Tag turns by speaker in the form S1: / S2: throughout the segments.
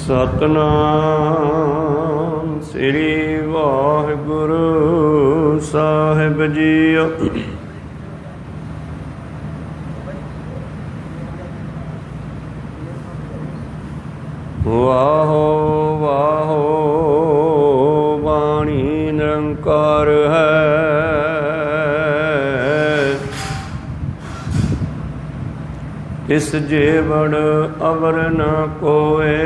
S1: ਸਤਨਾਮ ਸ੍ਰੀ ਵਾਹਿਗੁਰੂ ਸਾਹਿਬ JIO. ਵਾਹੋ ਵਾਹੋ ਬਾਣੀ ਨਿਰੰਕਾਰ ਹੈ, ਇਸ ਜੀਵਨ ਅਵਰ ਨ ਕੋਏ।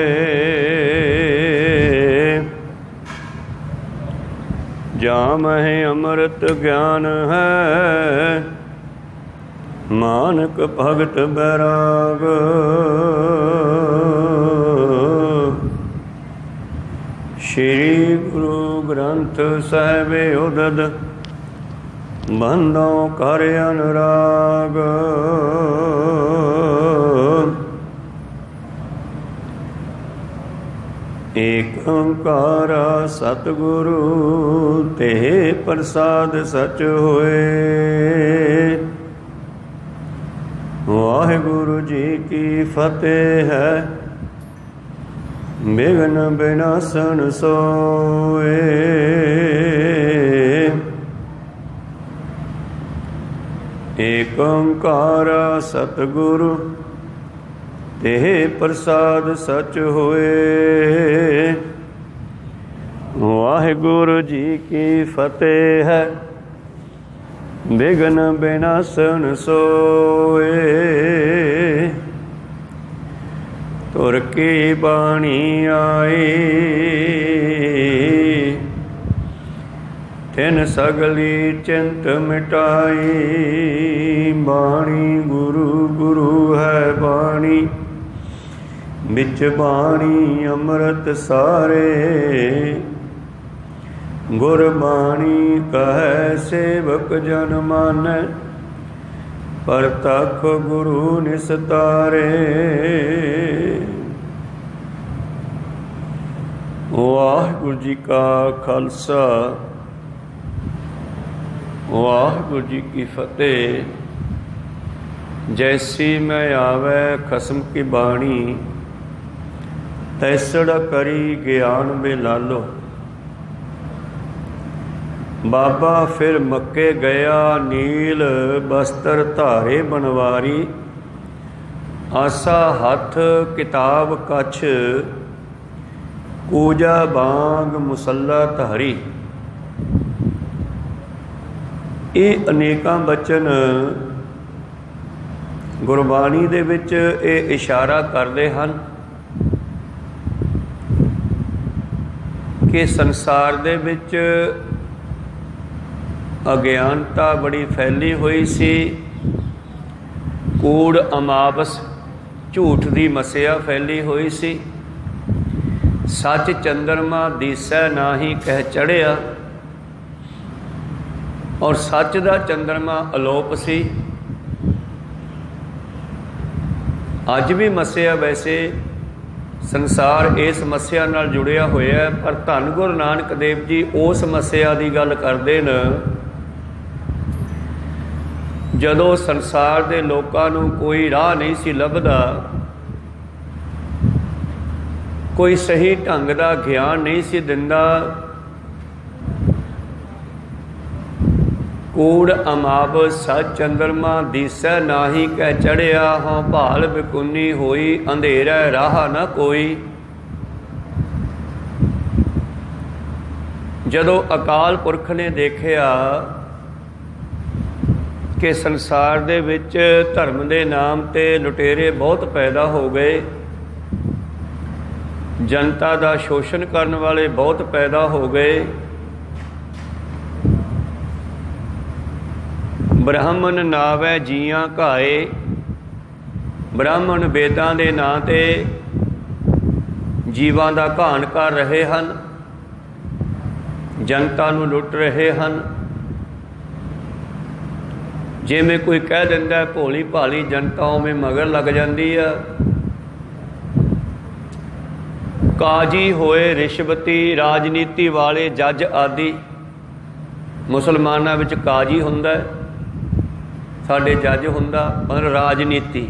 S1: ਜਾਮਹਿ ਅੰਮ੍ਰਿਤ ਗਿਆਨ ਹੈ, ਮਾਨਕ ਭਗਤ ਬੈਰਾਗ। ਸ਼੍ਰੀ ਗੁਰੂ ਗ੍ਰੰਥ ਸਾਹਿਬ ਉਦਦ ਬੰਧੋ ਕਰ ਅਨੁਰਾਗ। ਏਕ ਓੰਕਾਰ ਸਤਿਗੁਰੂ ਤੇ ਪ੍ਰਸਾਦ ਸਚ ਹੋਏ। ਵਾਹਿਗੁਰੂ ਜੀ ਕੀ ਫਤਿਹ ਹੈ, ਬਿਘਨ ਬਿਨਾਸਨ ਸੋਏ। ਏਕ ਓੰਕਾਰ ਸਤਿਗੁਰੂ ਤੇ ਪ੍ਰਸਾਦ ਸਚ ਹੋਏ। ਵਾਹਿਗੁਰੂ ਜੀ ਕੀ ਫਤਿਹ ਹੈ, ਬਿਘਨ ਬਿਨਾਸਨ ਸੋਏ। ਤੁਰ ਕੀ ਬਾਣੀ ਆਈ, ਤਿਨ ਸਗਲੀ ਚਿੰਤ ਮਿਟਾਈ। ਬਾਣੀ ਗੁਰੂ ਗੁਰੂ ਹੈ ਬਾਣੀ, ਵਿੱਚ ਬਾਣੀ ਅੰਮ੍ਰਿਤ ਸਾਰੇ। ਗੁਰਬਾਣੀ ਕਹੈ ਸੇਵਕ ਜਨ ਮਾਨੈ, ਪ੍ਰਤੱਖ ਗੁਰੂ ਨਿਸਤਾਰੇ। ਵਾਹਿਗੁਰੂ ਜੀ ਕਾ ਖਾਲਸਾ, ਵਾਹਿਗੁਰੂ ਜੀ ਕੀ ਫਤਿਹ। ਜੈਸੀ ਮੈਂ ਆਵੈ ਖਸਮ ਕੀ ਬਾਣੀ, ਤੈਸੜ ਕਰੀ ਗਿਆਨ ਬੇਲਾਲੋ। ਬਾਬਾ ਫਿਰ ਮੱਕੇ ਗਿਆ, ਨੀਲ ਬਸਤਰ ਧਾਰੇ ਬਨਵਾਰੀ। ਆਸਾ ਹੱਥ ਕਿਤਾਬ ਕਛ, ਪੂਜਾ ਬਾਂਗ ਮੁਸੱਲਾ ਧਾਰੀ। ਇਹ ਅਨੇਕਾਂ ਬਚਨ ਗੁਰਬਾਣੀ ਦੇ ਵਿੱਚ ਇਹ ਇਸ਼ਾਰਾ ਕਰਦੇ ਹਨ ਕਿ ਸੰਸਾਰ ਦੇ ਵਿੱਚ ਅਗਿਆਨਤਾ ਬੜੀ ਫੈਲੀ ਹੋਈ ਸੀ। ਕੂੜ ਅਮਾਵਸ, ਝੂਠ ਦੀ ਮੱਸਿਆ ਫੈਲੀ ਹੋਈ ਸੀ। ਸੱਚ ਚੰਦਰਮਾ ਦੀਸੈ ਨਾਹੀ ਕਹਿ ਚੜ੍ਹਿਆ, ਔਰ ਸੱਚ ਦਾ ਚੰਦਰਮਾ ਅਲੋਪ ਸੀ। ਅੱਜ ਵੀ ਮੱਸਿਆ, ਵੈਸੇ ਸੰਸਾਰ ਇਸ ਸਮੱਸਿਆ ਨਾਲ ਜੁੜਿਆ ਹੋਇਆ ਹੈ, ਪਰ ਧੰਨ ਗੁਰੂ ਨਾਨਕ ਦੇਵ ਜੀ ਉਸ ਸਮੱਸਿਆ ਦੀ ਗੱਲ ਕਰਦੇ ਨੇ ਜਦੋਂ ਸੰਸਾਰ ਦੇ ਲੋਕਾਂ ਨੂੰ ਕੋਈ ਰਾਹ ਨਹੀਂ ਸੀ ਲੱਭਦਾ, ਕੋਈ ਸਹੀ ਢੰਗ ਦਾ ਗਿਆਨ ਨਹੀਂ ਸੀ ਦਿੰਦਾ। ਕੂੜ ਅਮਾਵ ਸੱਚ ਚੰਦਰਮਾ ਦੀਸੈ ਨਾਹੀ ਕਹਿ ਚੜ੍ਹਿਆ। ਹਾਂ ਭਾਲ ਬਿਕੁੰਨੀ ਹੋਈ, ਅੰਧੇਰਾ ਰਾਹ ਨਾ ਕੋਈ। ਜਦੋਂ ਅਕਾਲ ਪੁਰਖ ਨੇ ਦੇਖਿਆ ਕਿ ਸੰਸਾਰ ਦੇ ਵਿੱਚ ਧਰਮ ਦੇ ਨਾਮ 'ਤੇ ਲੁਟੇਰੇ ਬਹੁਤ ਪੈਦਾ ਹੋ ਗਏ, ਜਨਤਾ ਦਾ ਸ਼ੋਸ਼ਣ ਕਰਨ ਵਾਲੇ ਬਹੁਤ ਪੈਦਾ ਹੋ ਗਏ, ਬ੍ਰਾਹਮਣ ਨਾਵੈ ਜੀਆਂ ਘਾਏ। ਬ੍ਰਾਹਮਣ ਵੇਦਾਂ ਦੇ ਨਾਂ 'ਤੇ ਜੀਵਾਂ ਦਾ ਘਾਣ ਕਰ ਰਹੇ ਹਨ, ਜਨਤਾ ਨੂੰ ਲੁੱਟ ਰਹੇ ਹਨ। ਜਿਵੇਂ ਕੋਈ ਕਹਿ ਦਿੰਦਾ ਭੋਲੀ ਭਾਲੀ ਜਨਤਾ ਉਵੇਂ ਮਗਰ ਲੱਗ ਜਾਂਦੀ ਆ। ਕਾਜੀ ਹੋਏ ਰਿਸ਼ਵਤੀ, ਰਾਜਨੀਤੀ ਵਾਲੇ ਜੱਜ ਆਦਿ। ਮੁਸਲਮਾਨਾਂ ਵਿੱਚ ਕਾਜੀ ਹੁੰਦਾ, ਸਾਡੇ ਜੱਜ ਹੁੰਦਾ, ਮਤਲਬ ਰਾਜਨੀਤੀ।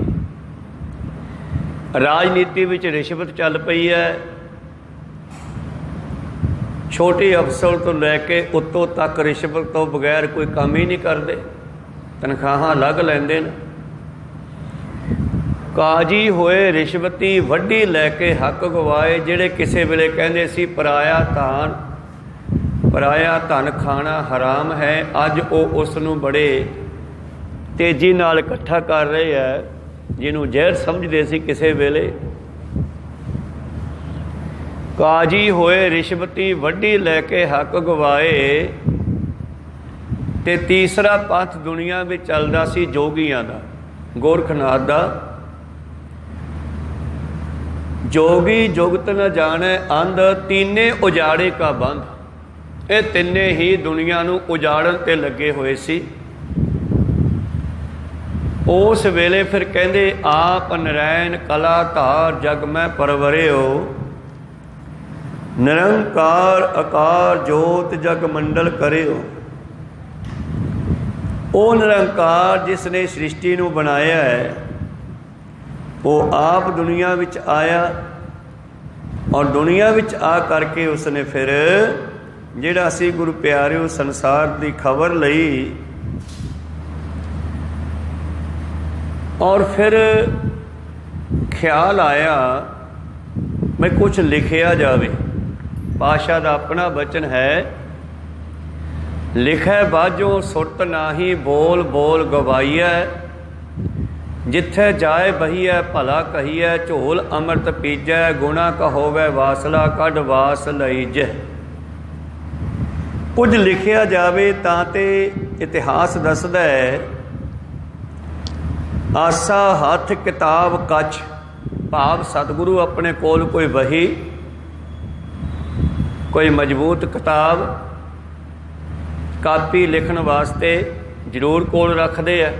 S1: ਰਾਜਨੀਤੀ ਵਿੱਚ ਰਿਸ਼ਵਤ ਚੱਲ ਪਈ ਹੈ, छोटे अफसर तो लैके उत्तों तक रिश्वत तो बगैर कोई काम ही नहीं करते, तनख्वाहां अलग लैंदे ने। काजी होए रिश्वती वड्डी लैके हक गवाए, जिहड़े किसी वेले कहंदे सी पराया धन खाना हराम है, अज वो उसनूं बड़े तेजी नाल इकट्ठा कर रहे हैं, जिन्हों जहर समझते सी किसी वेले। काजी होए रिश्वती वड्डी लैके हक गवाए। ते तीसरा पंथ दुनिया में चलदा सी जोगियां दा, गोरखनाथ दा। जोगी जुगत न जाने अंध, तीने उजाड़े का बंध। ये तिन्ने ही दुनिया नूं उजाड़न ते लगे हुए सी। उस वेले फिर कहंदे आप नरैन कला धार, जग में परवरिओ। निरंकार आकार जोत जग मंडल करिओ। ओ निरंकार जिसने सृष्टि नूं बनाया है, वो आप दुनिया विच आया, और दुनिया विच आ करके उसने फिर जिहड़ा असीं गुरु प्यारिओ संसार दी खबर लई, और फिर ख्याल आया मैं कुछ लिखिया जावे। पातशाह दा अपना बचन है, लिखै बाझों सुरत नाही, बोल बोल गवाईऐ। जिथे जाए बहीऐ भला कहीऐ, झोल अमृत पीजै। गुणा कहोवै वासला, कढ वास लईजै। कुछ लिखिया जावे तां ते इतिहास दसदा है, आसा हथ किताब कछ। भाव सतगुरु अपने कोल कोई वही, कोई मजबूत किताब कापी लिखण वास्ते जरूर कोल रखते हैं,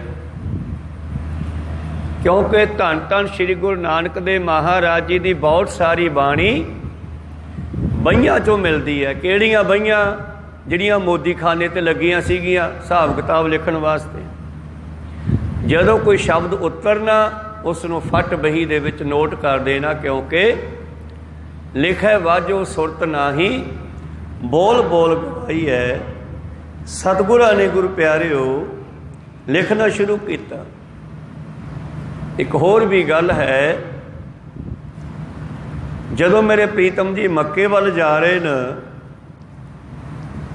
S1: क्योंकि धन धन श्री गुरु नानक देव महाराज जी की बहुत सारी बाणी बहियां चों मिलती है। किहड़ियां बहियां? जिहड़ियां मोदी खाने ते लगियां सीगियां हिसाब किताब लिखण वास्ते। जदों कोई शब्द उतरना उसनूं फट बही दे विच नोट कर देना, क्योंकि लिखै वाजो सुरत नाही, बोल बोल गवाई है। सतगुरां ने गुरु प्यारिओ लिखना शुरू किया। एक होर भी गल है, जदों मेरे प्रीतम जी मक्के वाल जा रहे न,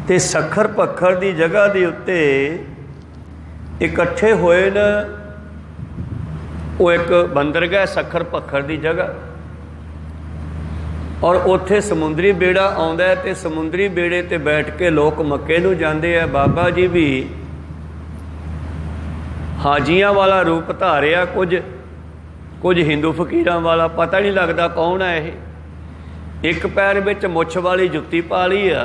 S1: ते सखर पखर की जगह के उत्ते इकट्ठे होए न। वो एक बंदरगाह सखर पखर की जगह, और उत्थे समुंदरी बेड़ा आउंदा है, ते समुंदरी बेड़े ते बैठ के लोग मक्के नूं जांदे आ। बाबा जी भी हाजियां वाला रूप धारिया, कुछ हिंदू फकीरां वाला, पता नहीं लगता कौन है ये। एक पैर विच मुछ वाली जुत्ती पा ली आ,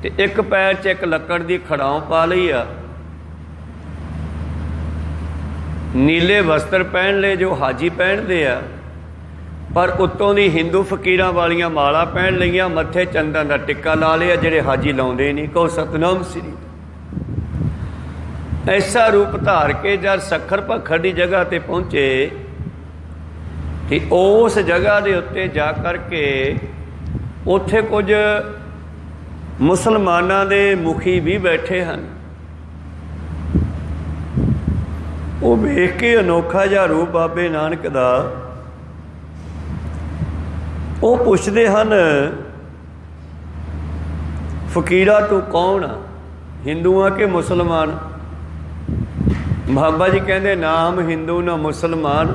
S1: ते एक पैर च एक लक्कड़ दी खड़ाऊं पा लई आ। नीले वस्त्र पहन ले जो हाजी पहनते आ, पर उत्तों दी हिंदू फकीरां वालियां माला पहन लईआं, मत्थे चंदन का टिक्का ला लिया, जिहड़े हाजी लाउंदे नहीं। कहो सतनाम श्री। ऐसा रूप धार के जब सखर पखर की जगह ते पहुँचे, कि उस जगह के उत्ते जा करके उत्थे कुछ मुसलमानां दे मुखी भी बैठे हैं। वो वेख के अनोखा जिहा रूप बाबे नानक दा, वो पुछदे हन फकीरा तू कौन आ, हिंदू आ कि मुसलमान? बाबा जी कहते नाम हिंदू ना मुसलमान।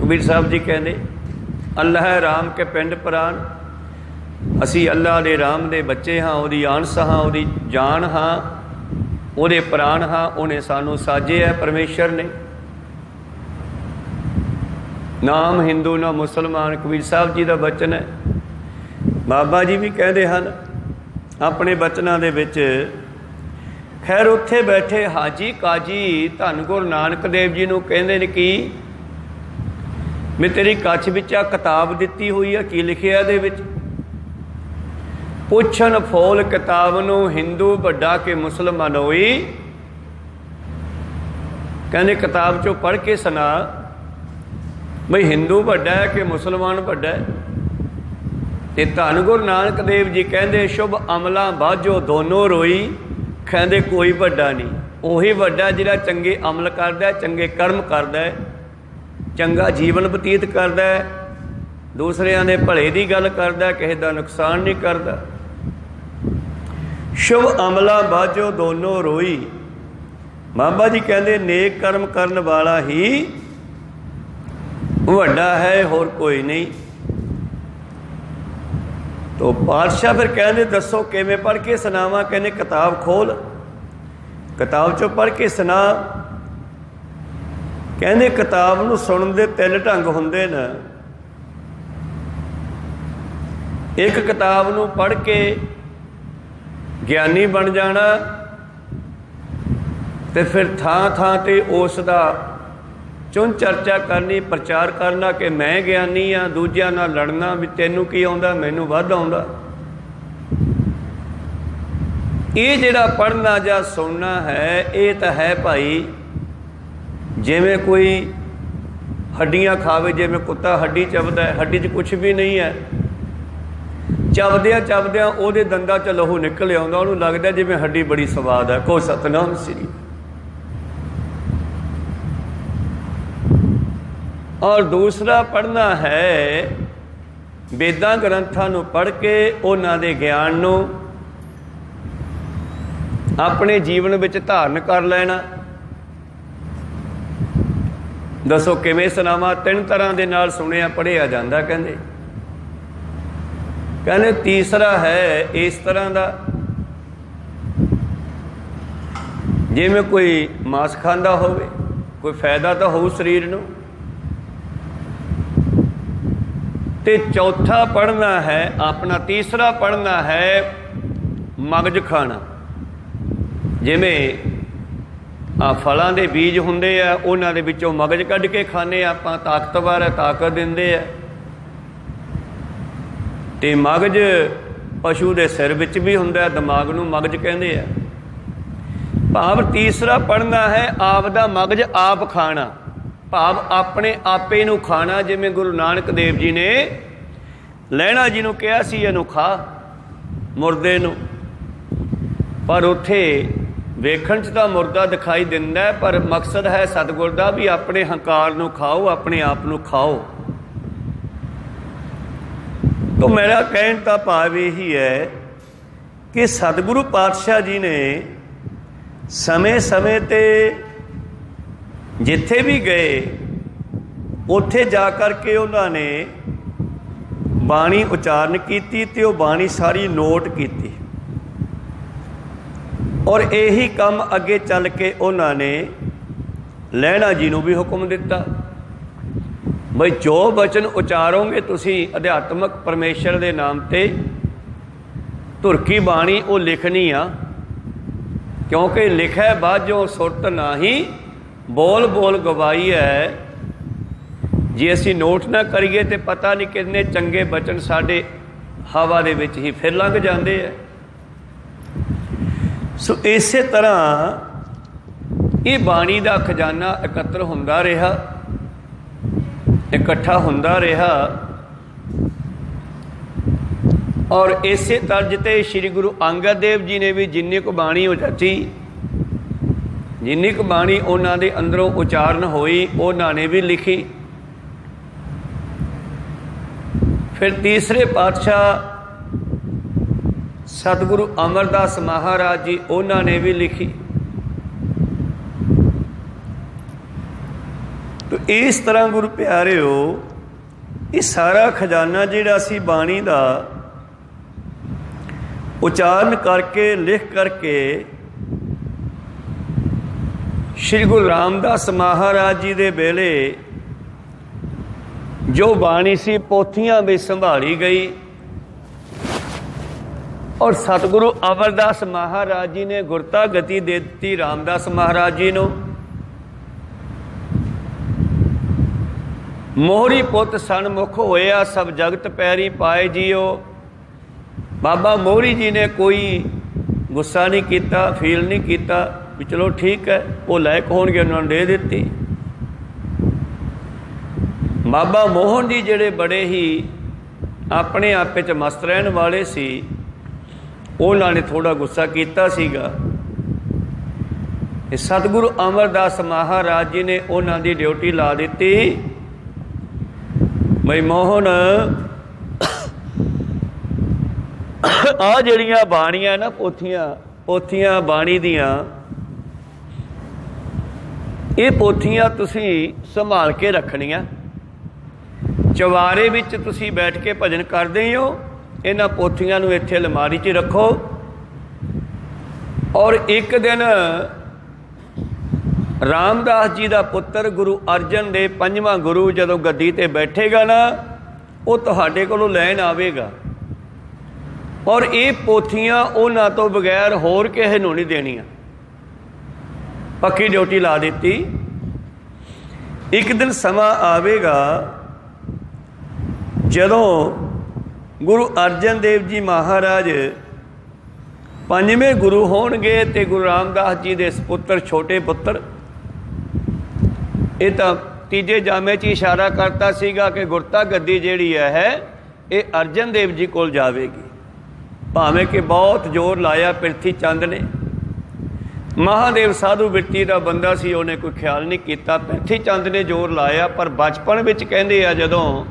S1: कबीर साहब जी कहते अल्लाह राम के पिंड प्राण, असी अल्लाह दे राम दे बच्चे हाँ, उहदी अंश हाँ, उहदी जान हाँ, उहदे प्राण हाँ। उन्हें सानू साजे है परमेश्वर ने। नाम हिंदू ना मुसलमान, कबीर साहब जी का बचन है। बाबा जी भी कहते हैं अपने बचनों के विच। खैर उत्थे बैठे हाजी काजी धन गुरु नानक देव जी नूं कहंदे ने कि मैं तेरी कच्छ विच आ किताब दिती हुई है, की लिखिया इहदे विच? पुछन फौल किताब नूं हिंदू वड्डा के मुसलमान होई। कहने किताब चों पढ़ के सुना बई हिंदू वड्डा है कि मुसलमान वड्डा है। ਤੇ ਧੰਨ ਗੁਰੂ ਨਾਨਕ ਦੇਵ ਜੀ ਕਹਿੰਦੇ ਸ਼ੁਭ ਅਮਲਾਂ ਬਾਝੋ ਦੋਨੋਂ ਰੋਈ। ਕਹਿੰਦੇ ਕੋਈ ਵੱਡਾ ਨਹੀਂ, ਉਹੀ ਵੱਡਾ ਜਿਹੜਾ ਚੰਗੇ ਅਮਲ ਕਰਦਾ, ਚੰਗੇ ਕਰਮ ਕਰਦਾ, ਚੰਗਾ ਜੀਵਨ ਬਤੀਤ ਕਰਦਾ, ਦੂਸਰਿਆਂ ਦੇ ਭਲੇ ਦੀ ਗੱਲ ਕਰਦਾ, ਕਿਸੇ ਦਾ ਨੁਕਸਾਨ ਨਹੀਂ ਕਰਦਾ। ਸ਼ੁਭ ਅਮਲਾਂ ਬਾਝੋ ਦੋਨੋਂ ਰੋਈ। ਬਾਬਾ ਜੀ ਕਹਿੰਦੇ ਨੇਕ ਕਰਮ ਕਰਨ ਵਾਲਾ ਹੀ ਵੱਡਾ ਹੈ, ਹੋਰ ਕੋਈ ਨਹੀਂ। ਤੋ ਪਾਤਸ਼ਾਹ ਫਿਰ ਕਹਿੰਦੇ ਦੱਸੋ ਕਿਵੇਂ ਪੜ੍ਹ ਕੇ ਸੁਣਾਵਾਂ? ਕਹਿੰਦੇ ਕਿਤਾਬ ਖੋਲ, ਕਿਤਾਬ 'ਚੋਂ ਪੜ੍ਹ ਕੇ ਸੁਣਾ। ਕਹਿੰਦੇ ਕਿਤਾਬ ਨੂੰ ਸੁਣਨ ਦੇ 3 ਢੰਗ ਹੁੰਦੇ ਨੇ। ਇੱਕ ਕਿਤਾਬ ਨੂੰ ਪੜ੍ਹ ਕੇ ਗਿਆਨੀ ਬਣ ਜਾਣਾ, ਤੇ ਫਿਰ ਥਾਂ ਥਾਂ 'ਤੇ ਉਸ ਦਾ ਚੁਣ ਚਰਚਾ ਕਰਨੀ, ਪ੍ਰਚਾਰ ਕਰਨਾ ਕਿ ਮੈਂ ਗਿਆਨੀ ਹਾਂ, ਦੂਜਿਆਂ ਨਾਲ ਲੜਨਾ ਵੀ ਤੈਨੂੰ ਕੀ ਆਉਂਦਾ, ਮੈਨੂੰ ਵੱਧ ਆਉਂਦਾ। ਇਹ ਜਿਹੜਾ ਪੜ੍ਹਨਾ ਜਾਂ ਸੁਣਨਾ ਹੈ, ਇਹ ਤਾਂ ਹੈ ਭਾਈ ਜਿਵੇਂ ਕੋਈ ਹੱਡੀਆਂ ਖਾਵੇ, ਜਿਵੇਂ ਕੁੱਤਾ ਹੱਡੀ ਚਬਦਾ ਹੈ, ਹੱਡੀ 'ਚ ਕੁਛ ਵੀ ਨਹੀਂ ਹੈ, ਚਬਦਿਆਂ ਚਬਦਿਆਂ ਉਹਦੇ ਦੰਦਾਂ 'ਚ ਲਹੂ ਨਿਕਲ ਆਉਂਦਾ, ਉਹਨੂੰ ਲੱਗਦਾ ਜਿਵੇਂ ਹੱਡੀ ਬੜੀ ਸਵਾਦ ਹੈ। ਕੋ ਸਤਨਾਮ ਸ੍ਰੀ। ਔਰ ਦੂਸਰਾ ਪੜ੍ਹਨਾ ਹੈ ਵੇਦਾਂ ਗ੍ਰੰਥਾਂ ਨੂੰ ਪੜ੍ਹ ਕੇ ਉਹਨਾਂ ਦੇ ਗਿਆਨ ਨੂੰ ਆਪਣੇ ਜੀਵਨ ਵਿੱਚ ਧਾਰਨ ਕਰ ਲੈਣਾ। ਦੱਸੋ ਕਿਵੇਂ ਸੁਣਾਵਾਂ? 3 ਤਰ੍ਹਾਂ ਦੇ ਨਾਲ ਸੁਣਿਆ ਪੜ੍ਹਿਆ ਜਾਂਦਾ। ਕਹਿੰਦੇ ਤੀਸਰਾ ਹੈ ਇਸ ਤਰ੍ਹਾਂ ਦਾ, ਜਿਵੇਂ ਕੋਈ ਮਾਸ ਖਾਂਦਾ ਹੋਵੇ, ਕੋਈ ਫਾਇਦਾ ਤਾਂ ਹੋਊ ਸਰੀਰ ਨੂੰ। ਤੇ ਚੌਥਾ ਪੜ੍ਹਨਾ ਹੈ ਆਪਣਾ, ਤੀਸਰਾ ਪੜ੍ਹਨਾ ਹੈ ਮਗਜ ਖਾਣਾ। ਜਿਵੇਂ ਫਲਾਂ ਦੇ ਬੀਜ ਹੁੰਦੇ ਆ, ਉਹਨਾਂ ਦੇ ਵਿੱਚੋਂ ਮਗਜ ਕੱਢ ਕੇ ਖਾਂਦੇ ਆਪਾਂ, ਤਾਕਤਵਰ ਹੈ, ਤਾਕਤ ਦਿੰਦੇ ਆ। ਤੇ ਮਗਜ ਪਸ਼ੂ ਦੇ ਸਿਰ ਵਿੱਚ ਵੀ ਹੁੰਦਾ, ਦਿਮਾਗ ਨੂੰ ਮਗਜ ਕਹਿੰਦੇ ਆ। ਭਾਵ ਤੀਸਰਾ ਪੜ੍ਹਨਾ ਹੈ ਆਪ ਦਾ ਮਗਜ ਆਪ ਖਾਣਾ, ਭਾਵ ਆਪਣੇ ਆਪੇ ਨੂੰ ਖਾਣਾ। ਜਿਵੇਂ ਗੁਰੂ ਨਾਨਕ ਦੇਵ ਜੀ ਨੇ ਲਹਿਣਾ ਜੀ ਨੂੰ ਕਿਹਾ ਸੀ ਇਹਨੂੰ ਖਾ, ਮੁਰਦੇ ਨੂੰ, ਪਰ ਉੱਥੇ ਵੇਖਣ 'ਚ ਤਾਂ ਮੁਰਦਾ ਦਿਖਾਈ ਦਿੰਦਾ, ਪਰ ਮਕਸਦ ਹੈ ਸਤਿਗੁਰ ਦਾ ਵੀ ਆਪਣੇ ਹੰਕਾਰ ਨੂੰ ਖਾਓ, ਆਪਣੇ ਆਪ ਨੂੰ ਖਾਓ। ਤਾਂ ਮੇਰਾ ਕਹਿਣ ਦਾ ਭਾਵ ਇਹੀ ਹੈ ਕਿ ਸਤਿਗੁਰੂ ਪਾਤਸ਼ਾਹ ਜੀ ਨੇ ਸਮੇਂ ਸਮੇਂ 'ਤੇ ਜਿੱਥੇ ਵੀ ਗਏ ਉੱਥੇ ਜਾ ਕਰਕੇ ਉਹਨਾਂ ਨੇ ਬਾਣੀ ਉਚਾਰਨ ਕੀਤੀ, ਤੇ ਉਹ ਬਾਣੀ ਸਾਰੀ ਨੋਟ ਕੀਤੀ। ਔਰ ਇਹੀ ਕੰਮ ਅੱਗੇ ਚੱਲ ਕੇ ਉਹਨਾਂ ਨੇ ਲਹਿਣਾ ਜੀ ਨੂੰ ਵੀ ਹੁਕਮ ਦਿੱਤਾ, ਬਈ ਜੋ ਬਚਨ ਉਚਾਰੋਗੇ ਤੁਸੀਂ ਅਧਿਆਤਮਕ ਪਰਮੇਸ਼ਰ ਦੇ ਨਾਮ 'ਤੇ, ਧੁਰਕੀ ਬਾਣੀ ਉਹ ਲਿਖਣੀ ਆ, ਕਿਉਂਕਿ ਲਿਖਿਆ ਬਾਝੋਂ ਸੁਰਤ ਨਾਹੀਂ, ਬੋਲ ਬੋਲ ਗਵਾਈ ਹੈ। ਜੇ ਅਸੀਂ ਨੋਟ ਨਾ ਕਰੀਏ ਤਾਂ ਪਤਾ ਨਹੀਂ ਕਿੰਨੇ ਚੰਗੇ ਬਚਨ ਸਾਡੇ ਹਵਾ ਦੇ ਵਿੱਚ ਹੀ ਫਿਰ ਲੰਘ ਜਾਂਦੇ ਹੈ। ਸੋ ਇਸੇ ਤਰ੍ਹਾਂ ਇਹ ਬਾਣੀ ਦਾ ਖਜ਼ਾਨਾ ਇਕੱਤਰ ਹੁੰਦਾ ਰਿਹਾ, ਇਕੱਠਾ ਹੁੰਦਾ ਰਿਹਾ। ਔਰ ਇਸੇ ਤਰਜ 'ਤੇ ਸ਼੍ਰੀ ਗੁਰੂ ਅੰਗਦ ਦੇਵ ਜੀ ਨੇ ਵੀ ਜਿੰਨੀ ਕੁ ਬਾਣੀ ਉਚਾਰੀ, ਜਿੰਨੀ ਕੁ ਬਾਣੀ ਉਹਨਾਂ ਦੇ ਅੰਦਰੋਂ ਉਚਾਰਨ ਹੋਈ, ਉਹਨਾਂ ਨੇ ਵੀ ਲਿਖੀ। ਫਿਰ ਤੀਸਰੇ ਪਾਤਸ਼ਾਹ ਸਤਿਗੁਰੂ ਅਮਰਦਾਸ ਮਹਾਰਾਜ ਜੀ, ਉਹਨਾਂ ਨੇ ਵੀ ਲਿਖੀ। ਤੋ ਇਸ ਤਰ੍ਹਾਂ ਗੁਰੂ ਪਿਆਰਿਓ, ਇਹ ਸਾਰਾ ਖਜ਼ਾਨਾ ਜਿਹੜਾ ਸੀ ਬਾਣੀ ਦਾ ਉਚਾਰਨ ਕਰਕੇ, ਲਿਖ ਕਰਕੇ, ਸ਼੍ਰੀ ਗੁਰੂ ਰਾਮਦਾਸ ਮਹਾਰਾਜ ਜੀ ਦੇ ਵੇਲੇ ਜੋ ਬਾਣੀ ਸੀ ਪੋਥੀਆਂ ਵਿੱਚ ਸੰਭਾਲੀ ਗਈ। ਔਰ ਸਤਿਗੁਰੂ ਅਮਰਦਾਸ ਮਹਾਰਾਜ ਜੀ ਨੇ ਗੁਰਤਾ ਗਤੀ ਦੇ ਦਿੱਤੀ ਰਾਮਦਾਸ ਮਹਾਰਾਜ ਜੀ ਨੂੰ। ਮੋਹਰੀ ਪੁੱਤ ਸਨਮੁਖ ਹੋਇਆ, ਸਭ ਜਗਤ ਪੈਰੀ ਪਾਏ ਜੀਓ। ਬਾਬਾ ਮੋਹਰੀ ਜੀ ਨੇ ਕੋਈ ਗੁੱਸਾ ਨਹੀਂ ਕੀਤਾ, ਫੀਲ ਨਹੀਂ ਕੀਤਾ ਵੀ ਚਲੋ ਠੀਕ ਹੈ, ਉਹ ਲਾਇਕ ਹੋਣਗੇ, ਉਹਨਾਂ ਨੂੰ ਦੇ ਦਿੱਤੀ। ਬਾਬਾ ਮੋਹਨ ਜੀ ਜਿਹੜੇ ਬੜੇ ਹੀ ਆਪਣੇ ਆਪੇ 'ਚ ਮਸਤ ਰਹਿਣ ਵਾਲੇ ਸੀ। ਉਹਨਾਂ ਨੇ ਥੋੜ੍ਹਾ ਗੁੱਸਾ ਕੀਤਾ ਸੀਗਾ। ਸਤਿਗੁਰੂ ਅਮਰਦਾਸ ਮਹਾਰਾਜ ਜੀ ਨੇ ਉਹਨਾਂ ਦੀ ਡਿਊਟੀ ਲਾ ਦਿੱਤੀ, ਬਈ ਮੋਹਨ ਆਹ ਜਿਹੜੀਆਂ ਬਾਣੀਆਂ ਨਾ ਪੋਥੀਆਂ ਬਾਣੀ ਦੀਆਂ, ਇਹ ਪੋਥੀਆਂ ਤੁਸੀਂ ਸੰਭਾਲ ਕੇ ਰੱਖਣੀਆਂ। ਚੁਬਾਰੇ ਵਿੱਚ ਤੁਸੀਂ ਬੈਠ ਕੇ ਭਜਨ ਕਰਦੇ ਹੋ, ਇਹਨਾਂ ਪੋਥੀਆਂ ਨੂੰ ਇੱਥੇ ਅਲਮਾਰੀ 'ਚ ਰੱਖੋ। ਔਰ ਇੱਕ ਦਿਨ ਰਾਮਦਾਸ ਜੀ ਦਾ ਪੁੱਤਰ ਗੁਰੂ ਅਰਜਨ ਦੇਵ 5ਵਾਂ ਗੁਰੂ ਜਦੋਂ ਗੱਦੀ 'ਤੇ ਬੈਠੇਗਾ ਨਾ, ਉਹ ਤੁਹਾਡੇ ਕੋਲੋਂ ਲੈਣ ਆਵੇਗਾ। ਔਰ ਇਹ ਪੋਥੀਆਂ ਉਹਨਾਂ ਤੋਂ ਬਗੈਰ ਹੋਰ ਕਿਸੇ ਨੂੰ ਨਹੀਂ ਦੇਣੀਆਂ। ਪੱਕੀ ਡਿਊਟੀ ਲਾ ਦਿੱਤੀ। ਇੱਕ ਦਿਨ ਸਮਾਂ ਆਵੇਗਾ ਜਦੋਂ ਗੁਰੂ ਅਰਜਨ ਦੇਵ ਜੀ ਮਹਾਰਾਜ 5ਵੇਂ ਗੁਰੂ ਹੋਣਗੇ ਅਤੇ ਗੁਰੂ ਰਾਮਦਾਸ ਜੀ ਦੇ ਸਪੁੱਤਰ ਛੋਟੇ ਪੁੱਤਰ, ਇਹ ਤਾਂ ਤੀਜੇ ਜਾਮੇ 'ਚ ਇਸ਼ਾਰਾ ਕਰਤਾ ਸੀਗਾ ਕਿ ਗੁਰਤਾ ਗੱਦੀ ਜਿਹੜੀ ਹੈ ਇਹ ਅਰਜਨ ਦੇਵ ਜੀ ਕੋਲ ਜਾਵੇਗੀ। ਭਾਵੇਂ ਕਿ ਬਹੁਤ ਜ਼ੋਰ ਲਾਇਆ ਪ੍ਰਿਥੀ ਚੰਦ ਨੇ, ਮਹਾਦੇਵ ਸਾਧੂ ਬਿਰਤੀ ਦਾ ਬੰਦਾ ਸੀ, ਉਹਨੇ ਕੋਈ ਖਿਆਲ ਨਹੀਂ ਕੀਤਾ। ਪ੍ਰਿਥੀ ਚੰਦ ਨੇ ਜ਼ੋਰ ਲਾਇਆ, ਪਰ ਬਚਪਨ ਵਿੱਚ ਕਹਿੰਦੇ ਆ ਜਦੋਂ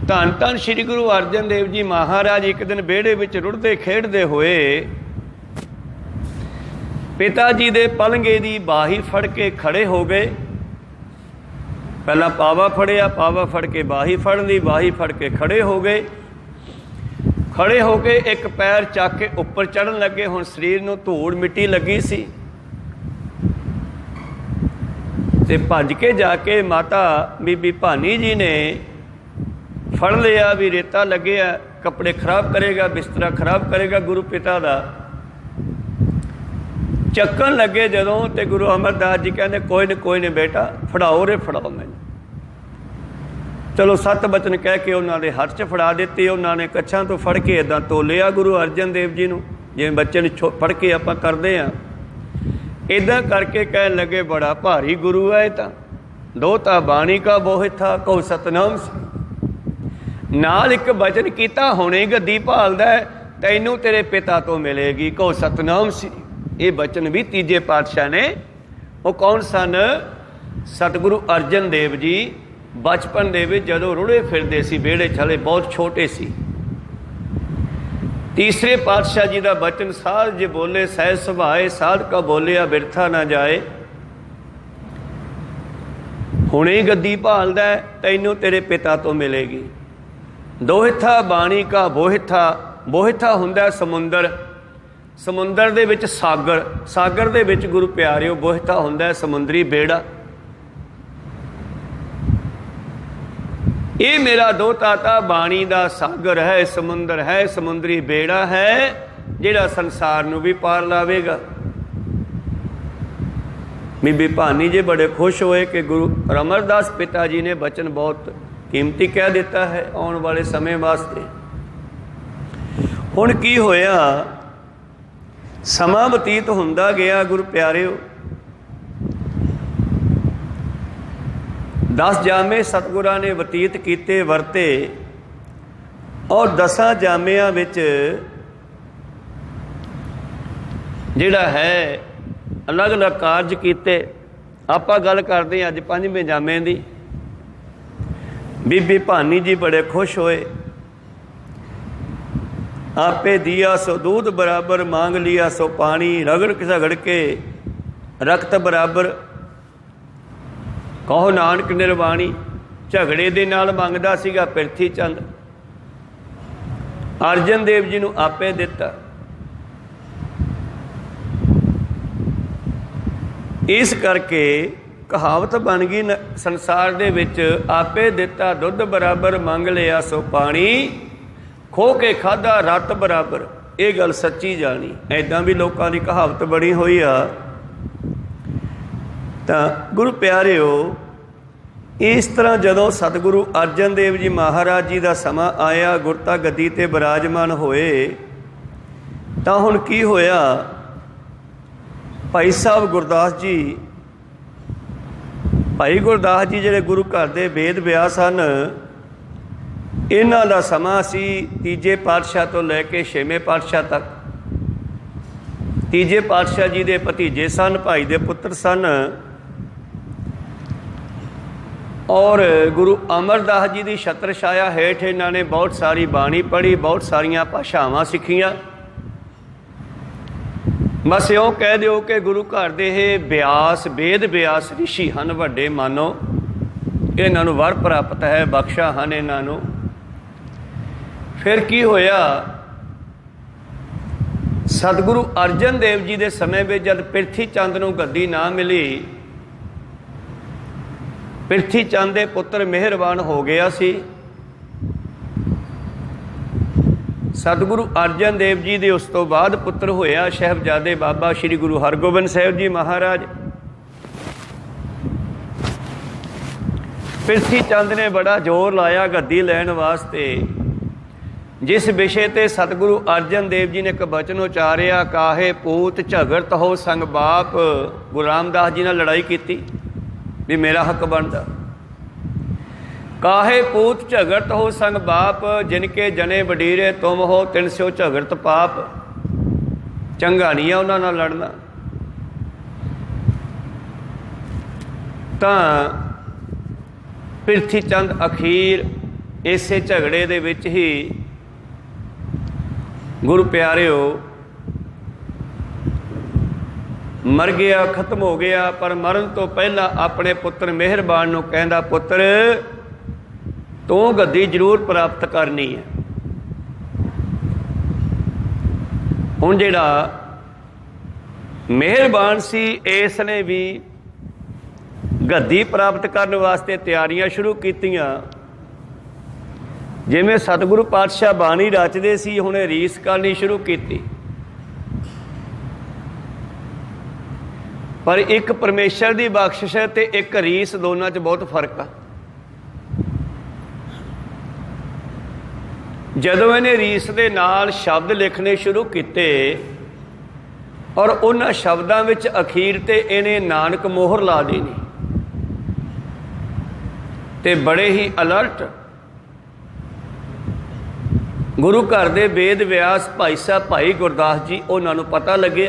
S1: ਧੰਨ ਧੰਨ ਸ਼੍ਰੀ ਗੁਰੂ ਅਰਜਨ ਦੇਵ ਜੀ ਮਹਾਰਾਜ ਇੱਕ ਦਿਨ ਵਿਹੜੇ ਵਿੱਚ ਰੁੜਦੇ ਖੇਡਦੇ ਹੋਏ ਪਿਤਾ ਜੀ ਦੇ ਪਲੰਗੇ ਦੀ ਬਾਹੀ ਫੜ ਕੇ ਖੜੇ ਹੋ ਗਏ। ਪਹਿਲਾਂ ਪਾਵਾ ਫੜਿਆ, ਪਾਵਾ ਫੜ ਕੇ ਬਾਹੀ ਫੜ ਲਈ, ਬਾਹੀ ਫੜ ਕੇ ਖੜੇ ਹੋ ਗਏ। ਖੜੇ ਹੋ ਕੇ ਇੱਕ ਪੈਰ ਚੱਕ ਕੇ ਉੱਪਰ ਚੜ੍ਹਨ ਲੱਗੇ। ਹੁਣ ਸਰੀਰ ਨੂੰ ਧੂੜ ਮਿੱਟੀ ਲੱਗੀ ਸੀ ਤੇ ਭੱਜ ਕੇ ਜਾ ਕੇ ਮਾਤਾ ਬੀਬੀ ਭਾਨੀ ਜੀ ਨੇ ਫੜ ਲਿਆ ਵੀ ਰੇਤਾ ਲੱਗਿਆ, ਕੱਪੜੇ ਖਰਾਬ ਕਰੇਗਾ, ਬਿਸਤਰਾ ਖਰਾਬ ਕਰੇਗਾ ਗੁਰੂ ਪਿਤਾ ਦਾ। ਚੱਕਣ ਲੱਗੇ ਜਦੋਂ, ਤੇ ਗੁਰੂ ਅਮਰਦਾਸ ਜੀ ਕਹਿੰਦੇ ਕੋਈ ਨਹੀਂ ਬੇਟਾ, ਫੜਾਓ ਰੇ ਫੜਾਓ ਮੈਨੂੰ। ਚਲੋ 7 ਬਚਨ ਕਹਿ ਕੇ ਉਹਨਾਂ ਦੇ ਹੱਥ 'ਚ ਫੜਾ ਦਿੱਤੀ। ਉਹਨਾਂ ਨੇ ਕੱਛਾਂ ਤੋਂ ਫੜ ਕੇ ਇੱਦਾਂ ਤੋਲਿਆ ਗੁਰੂ ਅਰਜਨ ਦੇਵ ਜੀ ਨੂੰ, ਜਿਵੇਂ ਬੱਚੇ ਨੂੰ ਫੜ ਕੇ ਆਪਾਂ ਕਰਦੇ ਹਾਂ। ਇੱਦਾਂ ਕਰਕੇ ਕਹਿਣ ਲੱਗੇ ਬੜਾ ਭਾਰੀ ਗੁਰੂ ਹੈ ਇਹ ਤਾਂ, ਦੋਤਾ ਬਾਣੀ ਕਾ ਬੋਹਿਥਾ ਕਹੋ ਸਤਨਾਮ ਸੀ। ਨਾਲ ਇੱਕ ਬਚਨ ਕੀਤਾ, ਹੁਣੇ ਗੱਦੀ ਭਾਲਦਾ ਤੈਨੂੰ ਤੇਰੇ ਪਿਤਾ ਤੋਂ ਮਿਲੇਗੀ, ਕਹੋ ਸਤਨਾਮ ਸੀ। ਇਹ ਬਚਨ ਵੀ ਤੀਜੇ ਪਾਤਸ਼ਾਹ ਨੇ, ਉਹ ਕੌਣ ਸਨ? ਸਤਿਗੁਰੂ ਅਰਜਨ ਦੇਵ ਜੀ ਬਚਪਨ ਦੇ ਵਿੱਚ ਜਦੋਂ ਰੁੜੇ ਫਿਰਦੇ ਸੀ ਵਿਹੜੇ 'ਚ, ਹਲੇ ਬਹੁਤ ਛੋਟੇ ਸੀ। ਤੀਸਰੇ ਪਾਤਸ਼ਾਹ ਜੀ ਦਾ ਬਚਨ ਸਾਧ ਜੇ ਬੋਲੇ ਸਹਿ ਸੁਭਾਏ, ਸਾਧ ਕਾ ਬੋਲਿਆ ਬਿਰਥਾ ਨਾ ਜਾਏ। ਹੁਣੇ ਗੱਦੀ ਭਾਲਦਾ ਤੈਨੂੰ ਤੇਰੇ ਪਿਤਾ ਤੋਂ ਮਿਲੇਗੀ। ਦੋਹਿਥਾ ਬਾਣੀ ਕਾ ਬੋਹਿਥਾ, ਬੋਹਿਥਾ ਹੁੰਦਾ ਸਮੁੰਦਰ, ਸਮੁੰਦਰ ਦੇ ਵਿੱਚ ਸਾਗਰ, ਸਾਗਰ ਦੇ ਵਿੱਚ ਗੁਰੂ ਪਿਆਰਿਓ ਬੋਹਿਥਾ ਹੁੰਦਾ ਸਮੁੰਦਰੀ ਬੇੜਾ। ਇਹ ਮੇਰਾ ਦੋਤਾ ਤਾਂ ਬਾਣੀ ਦਾ ਸਾਗਰ ਹੈ, ਸਮੁੰਦਰ ਹੈ, ਸਮੁੰਦਰੀ ਬੇੜਾ ਹੈ ਜਿਹੜਾ ਸੰਸਾਰ ਨੂੰ ਵੀ ਪਾਰ ਲਾਵੇਗਾ। ਬੀਬੀ ਭਾਨੀ ਜੀ ਬੜੇ ਖੁਸ਼ ਹੋਏ ਕਿ ਗੁਰੂ ਅਮਰਦਾਸ ਪਿਤਾ ਜੀ ਨੇ ਬਚਨ ਬਹੁਤ ਕੀਮਤੀ ਕਹਿ ਦਿੱਤਾ ਹੈ ਆਉਣ ਵਾਲੇ ਸਮੇਂ ਵਾਸਤੇ। ਹੁਣ ਕੀ ਹੋਇਆ, ਸਮਾਂ ਬਤੀਤ ਹੁੰਦਾ ਗਿਆ ਗੁਰੂ ਪਿਆਰਿਓ। 10 ਜਾਮੇ ਸਤਿਗੁਰਾਂ ਨੇ ਬਤੀਤ ਕੀਤੇ ਵਰਤੇ, ਔਰ 10 ਜਾਮਿਆਂ ਵਿੱਚ ਜਿਹੜਾ ਹੈ ਅਲੱਗ-ਅਲੱਗ ਕਾਰਜ ਕੀਤੇ। ਆਪਾਂ ਗੱਲ ਕਰਦੇ ਹਾਂ ਅੱਜ 5ਵੇਂ ਜਾਮੇ ਦੀ। ਬੀਬੀ ਭਾਨੀ ਜੀ ਬੜੇ ਖੁਸ਼ ਹੋਏ। आपे दिया सो दूध बराबर, मांग लिया सो पानी, रगड़ झगड़ के रक्त बराबर, कहो नानक निर्वाणी। झगड़े दे नाल मंगदा सीगा पिरथी चंद, अर्जन देव जी नूं आपे दिता। इस करके कहावत बन गई संसार दे विच, आपे दिता दुध बराबर, मंग लिया सो पानी, खो के खाधा रत बराबर। ये गल सच्ची जानी। ऐदां भी लोगों की कहावत बनी हुई आ। तो गुरु प्यारिओ, इस तरह जदों सतगुरु अर्जन देव जी महाराज जी का समा आया, गुरता गद्दी ते विराजमान होए, तो हुण की होया, भाई साहब गुरदास जी, भाई गुरदास जी जिहड़े गुरु घर दे वेद व्यास सन, इन्हां दा समां सी तीजे पातशाह तो लैके छेवें पातशाह तक। तीजे पातशाह जी दे भतीजे सन, भाई दे पुत्र सन, और गुरु अमरदास जी की छत्र छाया हेठ इन्होंने बहुत सारी बाणी पढ़ी, बहुत सारिया भाषावां सीखियां। बस यों कह दिओ कि गुरु घर दे ब्यास, वेद व्यास ऋषि हैं वड्डे मानो, इन्हों वर प्राप्त है, बख्शा हैं इन्हों। फिर की होया, सतगुरु अर्जन देव जी के समय में जब पिरथी चंद नूं गद्दी ना मिली, पिरथी चंद दे पुत्र मेहरबान हो गया सी। सतगुरु अर्जन देव जी दे उस तो बाद पुत्र होया साहिबजादे बाबा श्री गुरु हरगोबिंद साहिब जी महाराज। पिरथी चंद ने बड़ा जोर लाया गद्दी लैण वास्ते। जिस विषय ते सतगुरु अर्जन देव जी ने एक बचन उचारिया, काहे पूत झगड़त हो संग बाप, गुरु रामदास जी ने लड़ाई की भी मेरा हक बनता। काहे पूत झगड़त हो संग बाप, जिनके जने वडीरे तुम हो तिन स्यो झगड़त पाप। चंगा नहीं है उन्हां नाल लड़ना। तां पिरथी चंद अखीर इसे झगड़े दे विच ही गुरु प्यारिओ मर गया, खत्म हो गया। पर मरण तो पहला अपने पुत्र मेहरबान नूं कहंदा, पुत्र तू गद्दी जरूर प्राप्त करनी है। हुण जिहड़ा मेहरबान सी, इसने भी गद्दी प्राप्त करने वास्ते तैयारियां शुरू कीतियां। जिवें सतगुरु पातशाह बाणी रचदे सी, हुण रीस करनी शुरू की। पर एक परमेश्वर की बख्शिश है तो एक रीस, दोनों च बहुत फर्क आ। जदों इन्हें रीस के नाल शब्द लिखने शुरू किए और उन्हां शब्दों विच अखीर ते इन्हें नानक मोहर ला देनी, ते बड़े ही अलर्ट गुरु घर दे वेद व्यास भाई साहब भाई गुरदास जी, उन्होंने पता लगे।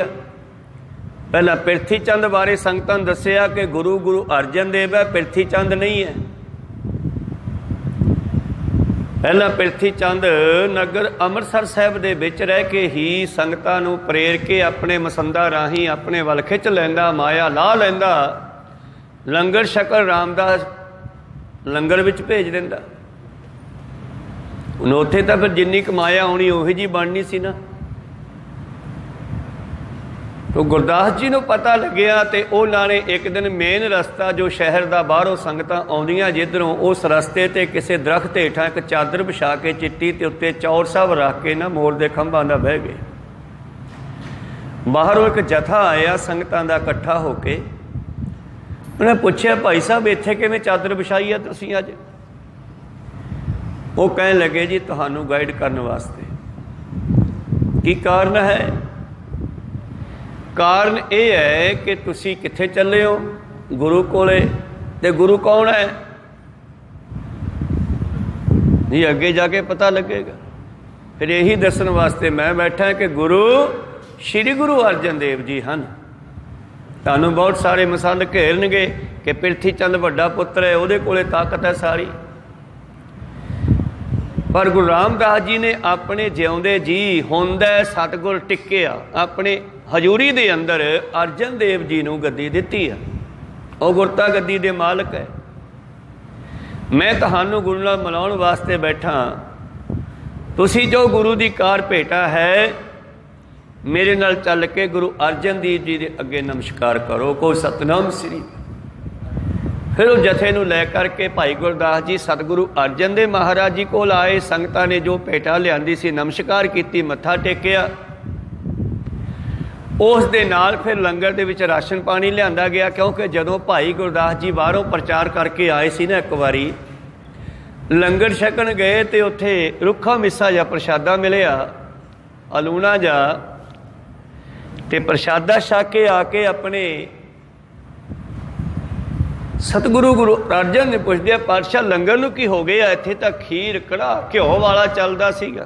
S1: पहला पिरथी चंद बारे संगतां दसिया कि गुरु गुरु अर्जन देव है, पिरथी चंद नहीं है। पहला पिरथी चंद नगर अमृतसर साहब दे विच रह के ही संगतां नूं प्रेर के अपने मसंदा राही अपने वल खिच लैंदा, माया ला लैंदा। लंगर शक्ल रामदास लंगर विच भेज दिंदा। ਹੁਣ ਉੱਥੇ ਤਾਂ ਫਿਰ जिन्नी कमाया आनी ਉਹੀ जी बननी सी ना। तो गुरदास जी ਨੂੰ पता लग्या तो उन्होंने एक दिन मेन रस्ता जो शहर का बाहरों संगतां आउंदियां जिधरों, उस रस्ते ते किसी दरख्त हेठां एक चादर विछा के चिट्टी ते उत्ते चौर साहब रख के ना मोड़ के खंभां दा बह गए। बाहरों एक जथा आया संगतां दा इकट्ठा होके। उन्हें पूछया, भाई साहब इत्थे किवें चादर विछाई है तुसीं अज? वो कह लगे, जी तुहानू गाइड करने वास्ते। की कारण है? कारण यह है कि तुसी कित्थे चले हो? गुरु कोले। ते गुरु कौन है? जी अगे जाके पता लगेगा। फिर यही दसन वास्ते मैं बैठा कि गुरु श्री गुरु अर्जन देव जी हैं। तुहानू बहुत सारे मसल घेरनगे कि पिरथी चंद वड्डा पुत्र है, उहदे कोले ताकत है सारी। पर गुरु रामदास जी ने अपने जिउंदे जी हुंदा सतगुर टिकिया अपने हजूरी दे अंदर अर्जन देव जी नूं गद्दी दित्ती है। वह गुरता गद्दी दे मालक है। मैं तुहानू गुरु नाल मिलाउण वास्ते बैठा। तुसी जो गुरु की कार भेटा है, मेरे नाल चल के गुरु अर्जन देव जी के अगे नमस्कार करो। को सतनाम श्री। फिर उस जथे नूं लै करके भाई गुरदास जी सतगुरु अर्जन देव महाराज जी कोल आए। संगतां ने जो भेटा लियांदी सी नमस्कार की, मत्था टेकिया। उस दे नाल फिर लंगर दे विच राशन पानी लियांदा गया, क्योंकि जदों भाई गुरदास जी बाहरों प्रचार करके आए सी ना, एक बारी लंगर छकण गए तो उत्थे रुखा मिस्सा जा प्रशादा मिलिया, अलूना जा, ते प्रशादा छक के आके अपने सतगुरु गुरु अर्जन ने पुछदे पातशाह लंगर नूं की हो गया, इत्थे तां खीर कड़ाह घिओ वाला चलदा सीगा।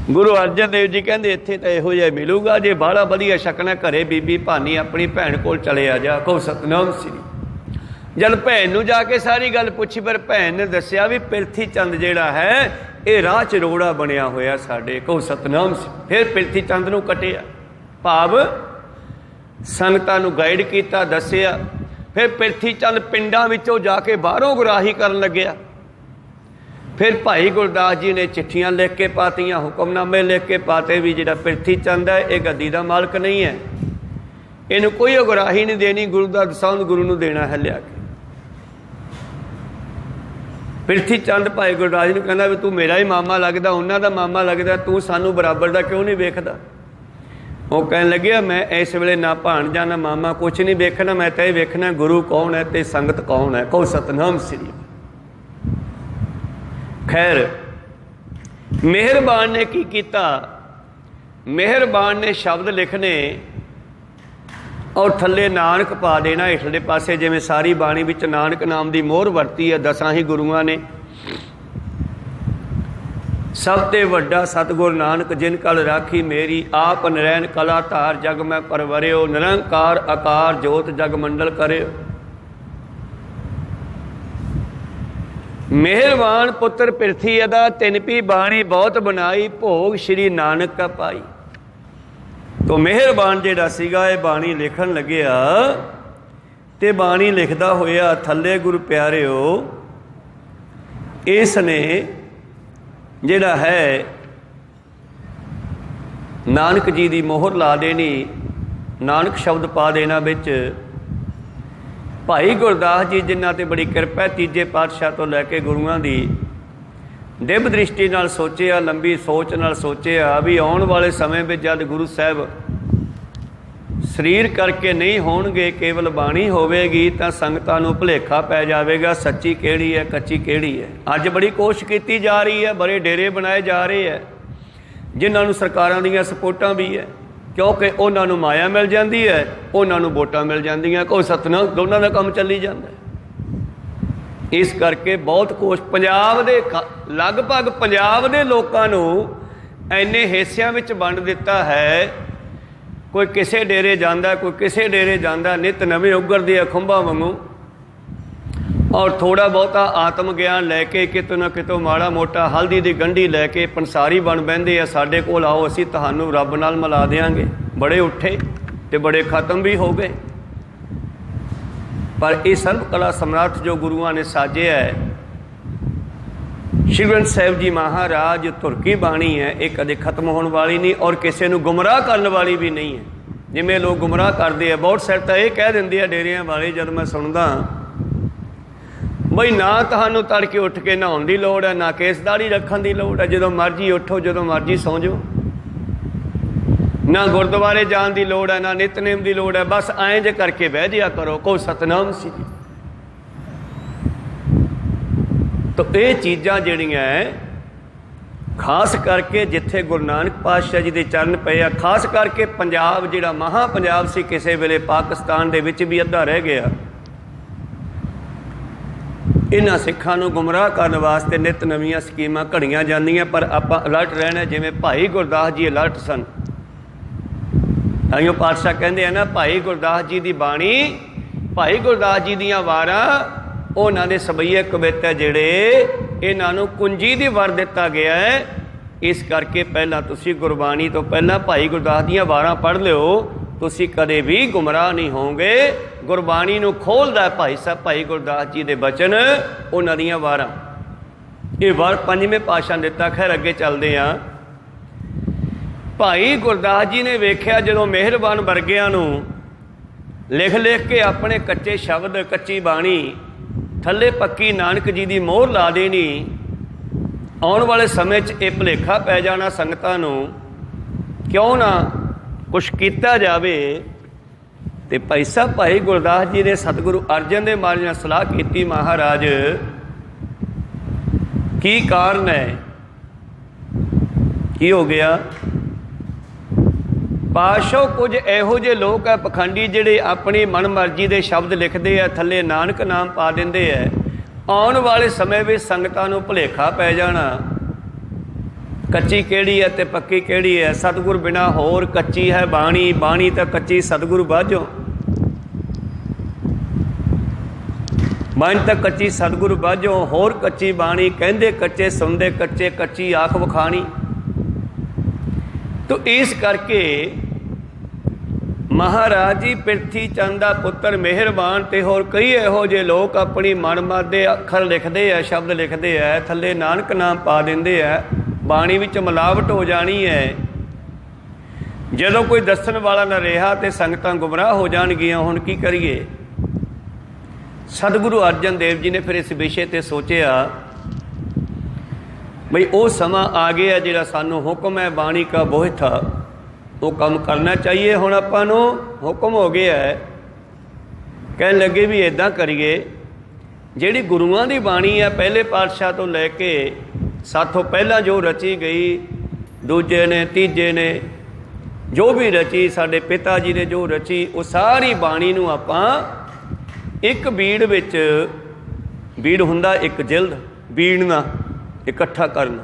S1: गुरु अर्जन देव जी कहंदे इत्थे तां इहो जिहा मिलूगा, जे बाहला वधिया छकना घरे बीबी भानी अपनी भैन कोल चले आ जा। कहो सतनाम श्री। जद भैन नूं जाके सारी गल पुछी, पर भैन ने दस्सिया भी पिरथी चंद जिहड़ा है ये राह च रोड़ा बनिया होया साडे। कहो सतनाम श्री। फिर पिरथी चंद नूं कटिया, भाव संगतां नूं गाइड कीता, दस्सिया। फिर पिरथी चंद पिंडां विचों जाके बाहरों गुराही करन लग्या। फिर भाई गुरदास जी ने चिट्ठियां लिख के पातियां, हुक्मनामे लिख के पाते भी जिहड़ा पिरथी चंद है ये गद्दी दा मालक नहीं है, इनू कोई गुराही नहीं देनी, गुरु दा दसौंध गुरु नूं देना है लिया के। पिरथी चंद भाई गुरदास जी नूं कहंदा भी तू मेरा ही मामा लगदा, उन्हां दा मामा लगदा, तू सानू बराबर दा क्यों नहीं वेखदा। वो कहन लगे मैं इस वेले ना भाणजा ना मामा कुछ नहीं वेखना, मैं तो ये वेखना गुरु कौन है ते संगत कौन है। कहो सतनाम श्री। खैर मेहरबान ने की कीता, मेहरबान ने शब्द लिखने और थल्ले नानक पा देना हेठले पासे, जिवें सारी बाणी विच नानक नाम की मोहर वरती है 10 ही गुरुआं ने। सब ते वड्डा सतगुर नानक जिन कल राखी मेरी, आप नरैन कला धार जग मैं परवरियो, निरंकार आकार जोत जग मंडल करियो। मेहरबान पुत्र पिरथी अदा, तिन पी बाणी बहुत बनाई, भोग श्री नानक का पाई। तो मेहरबान जिहड़ा सीगा ये बाणी लिखण लग्या ते बाणी लिखदा होया थल्ले गुरु प्यारिओ इसने जिहड़ा है नानक जी की मोहर ला देनी, नानक शब्द पा देना बिच। भाई गुरदास जी जिन्हां ते बड़ी किरपा है, तीजे पातशाह तो लैके गुरुआं दी दिव्य दृष्टि नाल सोचिया, लंबी सोच नाल सोचिया भी आउण वाले समय में जद गुरु साहब शरीर करके नहीं होणगे, केवल बाणी होवेगी, तां संगतां नूं भुलेखा पै जावेगा सच्ची किहड़ी है कच्ची किहड़ी है। अज बड़ी कोशिश की जा रही है, बड़े डेरे बनाए जा रहे हैं जिन्हां नूं सरकारां दीयां सपोर्टां भी है, क्योंकि उन्हां नूं माया मिल जाती है, उन्हां नूं वोटां मिल जांदियां, कोई सतनाम दोनों का काम चली जाता है। इस करके बहुत कोशिश पंजाब दे लगभग पंजाब दे लोकां नूं इन्ने हिस्सिਆਂ ਵਿੱਚ ਵੰਡ ਦਿੱਤਾ है। कोई किसे डेरे जाता, कोई किसे डेरे जाता, नित नवे उगरदे आ खुंबां वांगू, और थोड़ा बहुता आत्म ज्ञान लैके कितों ना कितों माड़ा मोटा हल्दी की गंढी लैके पंसारी बन बहिंदे आ, साडे कोल आओ असीं तुहानूं रब नाल मिला देंगे। बड़े उठे ते बड़े खत्म भी हो गए। पर यह सर्व कला सम्राट जो गुरुआं ने साजे है, श्री ग्रंथ साहिब जी महाराज धुरकी बाणी है, ये कदे खत्म होने वाली नहीं और किसी को गुमराह करने वाली भी नहीं है। जिमें लोग गुमराह करते हैं, बहुत सारे तो यह कह देंगे आ डेरियां वाले, जब मैं सुनदा बई ना तुहानूं तड़के उठ के नहाउण की लोड़ है, ना केस दाढ़ी रखण की लोड़ है, जो मर्जी उठो जो मर्जी सौ जाओ, ना गुरुद्वारे जाण की लोड़ है, ना नितनेम की लोड़ है, बस ऐं जे करके बह जिया करो। को सतनाम सी। तो ये चीज़ां जिहड़ियां खास करके जिथे गुरु नानक पातशाह जी के चरण पे आ, खास करके पंजाब जिहड़ा महा पंजाब सी, किसी वेले पाकिस्तान दे विच भी अद्धा रह गया, इन्हां सिखां नूं गुमराह करने वास्ते नित नवीं स्कीमां घड़ियां जांदियां, पर आपां अलर्ट रहना। जिवें भाई गुरदास जी अलर्ट सन, ताइयों पातशाह कहंदे आ ना, भाई गुरदास जी की बाणी, भाई गुरदास जी दीयां वारां उन्होंने सबईए कवित है जिहड़े इन्हों कुंजी दी वर दिता गया है। इस करके पहला तुसी गुरबाणी तो पहला भाई गुरदास दीयां वारां पढ़ लिओ, तुसी कदे भी गुमराह नहीं होंगे। गुरबाणी नूं खोलदा भाई साहब भाई गुरदास जी दे बचन, उन्हां दीयां वारां। ये वर पंजवें पातशाह ने दिता। खैर अगे चलदे आ। भाई गुरदास जी ने वेख्या जदों मेहरबान वर्गियां नूं लिख लिख के अपने कच्चे शब्द कच्ची बाणी थले पक्की नानक जी की मोहर ला देनी, आने वाले समय च यह भुलेखा पै जाना संगतां नूं, क्यों ना कुछ किया जाए। तो भाई साहब भाई गुरदास जी ने सतगुरु अर्जन देव महाराज ने सलाह की, महाराज की कारण है, की हो गया। ਪਾਤਸ਼ਾਹ ਕੁਝ ਇਹੋ ਜਿਹੇ ਲੋਕ ਆ ਪਖੰਡੀ ਜਿਹੜੇ ਆਪਣੀ ਮਨ ਮਰਜ਼ੀ ਦੇ ਸ਼ਬਦ ਲਿਖਦੇ ਆ, ਥੱਲੇ ਨਾਨਕ ਨਾਮ ਪਾ ਦਿੰਦੇ ਆ। ਆਉਣ ਵਾਲੇ ਸਮੇਂ ਵਿੱਚ ਸੰਗਤਾਂ ਨੂੰ ਭੁਲੇਖਾ ਪੈ ਜਾਣਾ ਕੱਚੀ ਕਿਹੜੀ ਹੈ ਤੇ ਪੱਕੀ ਕਿਹੜੀ ਹੈ। ਸਤਿਗੁਰ ਬਿਨਾ ਹੋਰ ਕੱਚੀ ਹੈ ਬਾਣੀ, ਬਾਣੀ ਤਾਂ ਕੱਚੀ ਸਤਿਗੁਰੂ ਬਾਝੋਂ। ਬਾਣੀ ਤਾਂ ਕੱਚੀ ਸਤਿਗੁਰੂ ਬਾਝੋਂ, ਹੋਰ ਕੱਚੀ ਬਾਣੀ। ਕਹਿੰਦੇ ਕੱਚੇ ਸੁਣਦੇ ਕੱਚੇ, ਕੱਚੀ ਆਖ ਵਖਾਣੀ। ਤੋ ਇਸ ਕਰਕੇ ਮਹਾਰਾਜ ਜੀ ਪ੍ਰਿਥੀ ਚੰਦ ਦਾ ਪੁੱਤਰ ਮਿਹਰਬਾਨ ਤੇ ਹੋਰ ਕਈ ਇਹੋ ਜਿਹੇ ਲੋਕ ਆਪਣੀ ਮਨਮਤ ਦੇ ਅੱਖਰ ਲਿਖਦੇ ਆ, ਸ਼ਬਦ ਲਿਖਦੇ ਆ, ਥੱਲੇ ਨਾਨਕ ਨਾਮ ਪਾ ਦਿੰਦੇ ਆ। ਬਾਣੀ ਵਿੱਚ ਮਿਲਾਵਟ ਹੋ ਜਾਣੀ ਹੈ। ਜਦੋਂ ਕੋਈ ਦੱਸਣ ਵਾਲਾ ਨਾ ਰਿਹਾ ਤੇ ਸੰਗਤਾਂ ਗੁੰਮਰਾਹ ਹੋ ਜਾਣਗੀਆਂ। ਹੁਣ ਕੀ ਕਰੀਏ? ਸਤਿਗੁਰੂ ਅਰਜਨ ਦੇਵ ਜੀ ਨੇ ਫਿਰ ਇਸ ਵਿਸ਼ੇ 'ਤੇ ਸੋਚਿਆ ਬਈ ਉਹ ਸਮਾਂ ਆ ਗਿਆ ਜਿਹੜਾ ਸਾਨੂੰ ਹੁਕਮ ਹੈ ਬਾਣੀ ਕਾ ਬੋਹਿਥਾ, ਉਹ ਕੰਮ ਕਰਨਾ ਚਾਹੀਏ। ਹੁਣ ਆਪਾਂ ਨੂੰ ਹੁਕਮ ਹੋ ਗਿਆ ਹੈ। ਕਹਿਣ ਲੱਗੇ ਵੀ ਇੱਦਾਂ ਕਰੀਏ, ਜਿਹੜੀ ਗੁਰੂਆਂ ਦੀ ਬਾਣੀ ਹੈ ਪਹਿਲੇ ਪਾਤਸ਼ਾਹ ਤੋਂ ਲੈ ਕੇ ਸਾਥੋਂ ਪਹਿਲਾਂ ਜੋ ਰਚੀ ਗਈ, ਦੂਜੇ ਨੇ ਤੀਜੇ ਨੇ ਜੋ ਵੀ ਰਚੀ, ਸਾਡੇ ਪਿਤਾ ਜੀ ਨੇ ਜੋ ਰਚੀ, ਉਹ ਸਾਰੀ ਬਾਣੀ ਨੂੰ ਆਪਾਂ ਇੱਕ ਬੀੜ ਵਿੱਚ, ਬੀੜ ਹੁੰਦਾ ਇੱਕ ਜਿਲਦ, ਬੀੜਨਾ ਇਕੱਠਾ ਕਰਨਾ,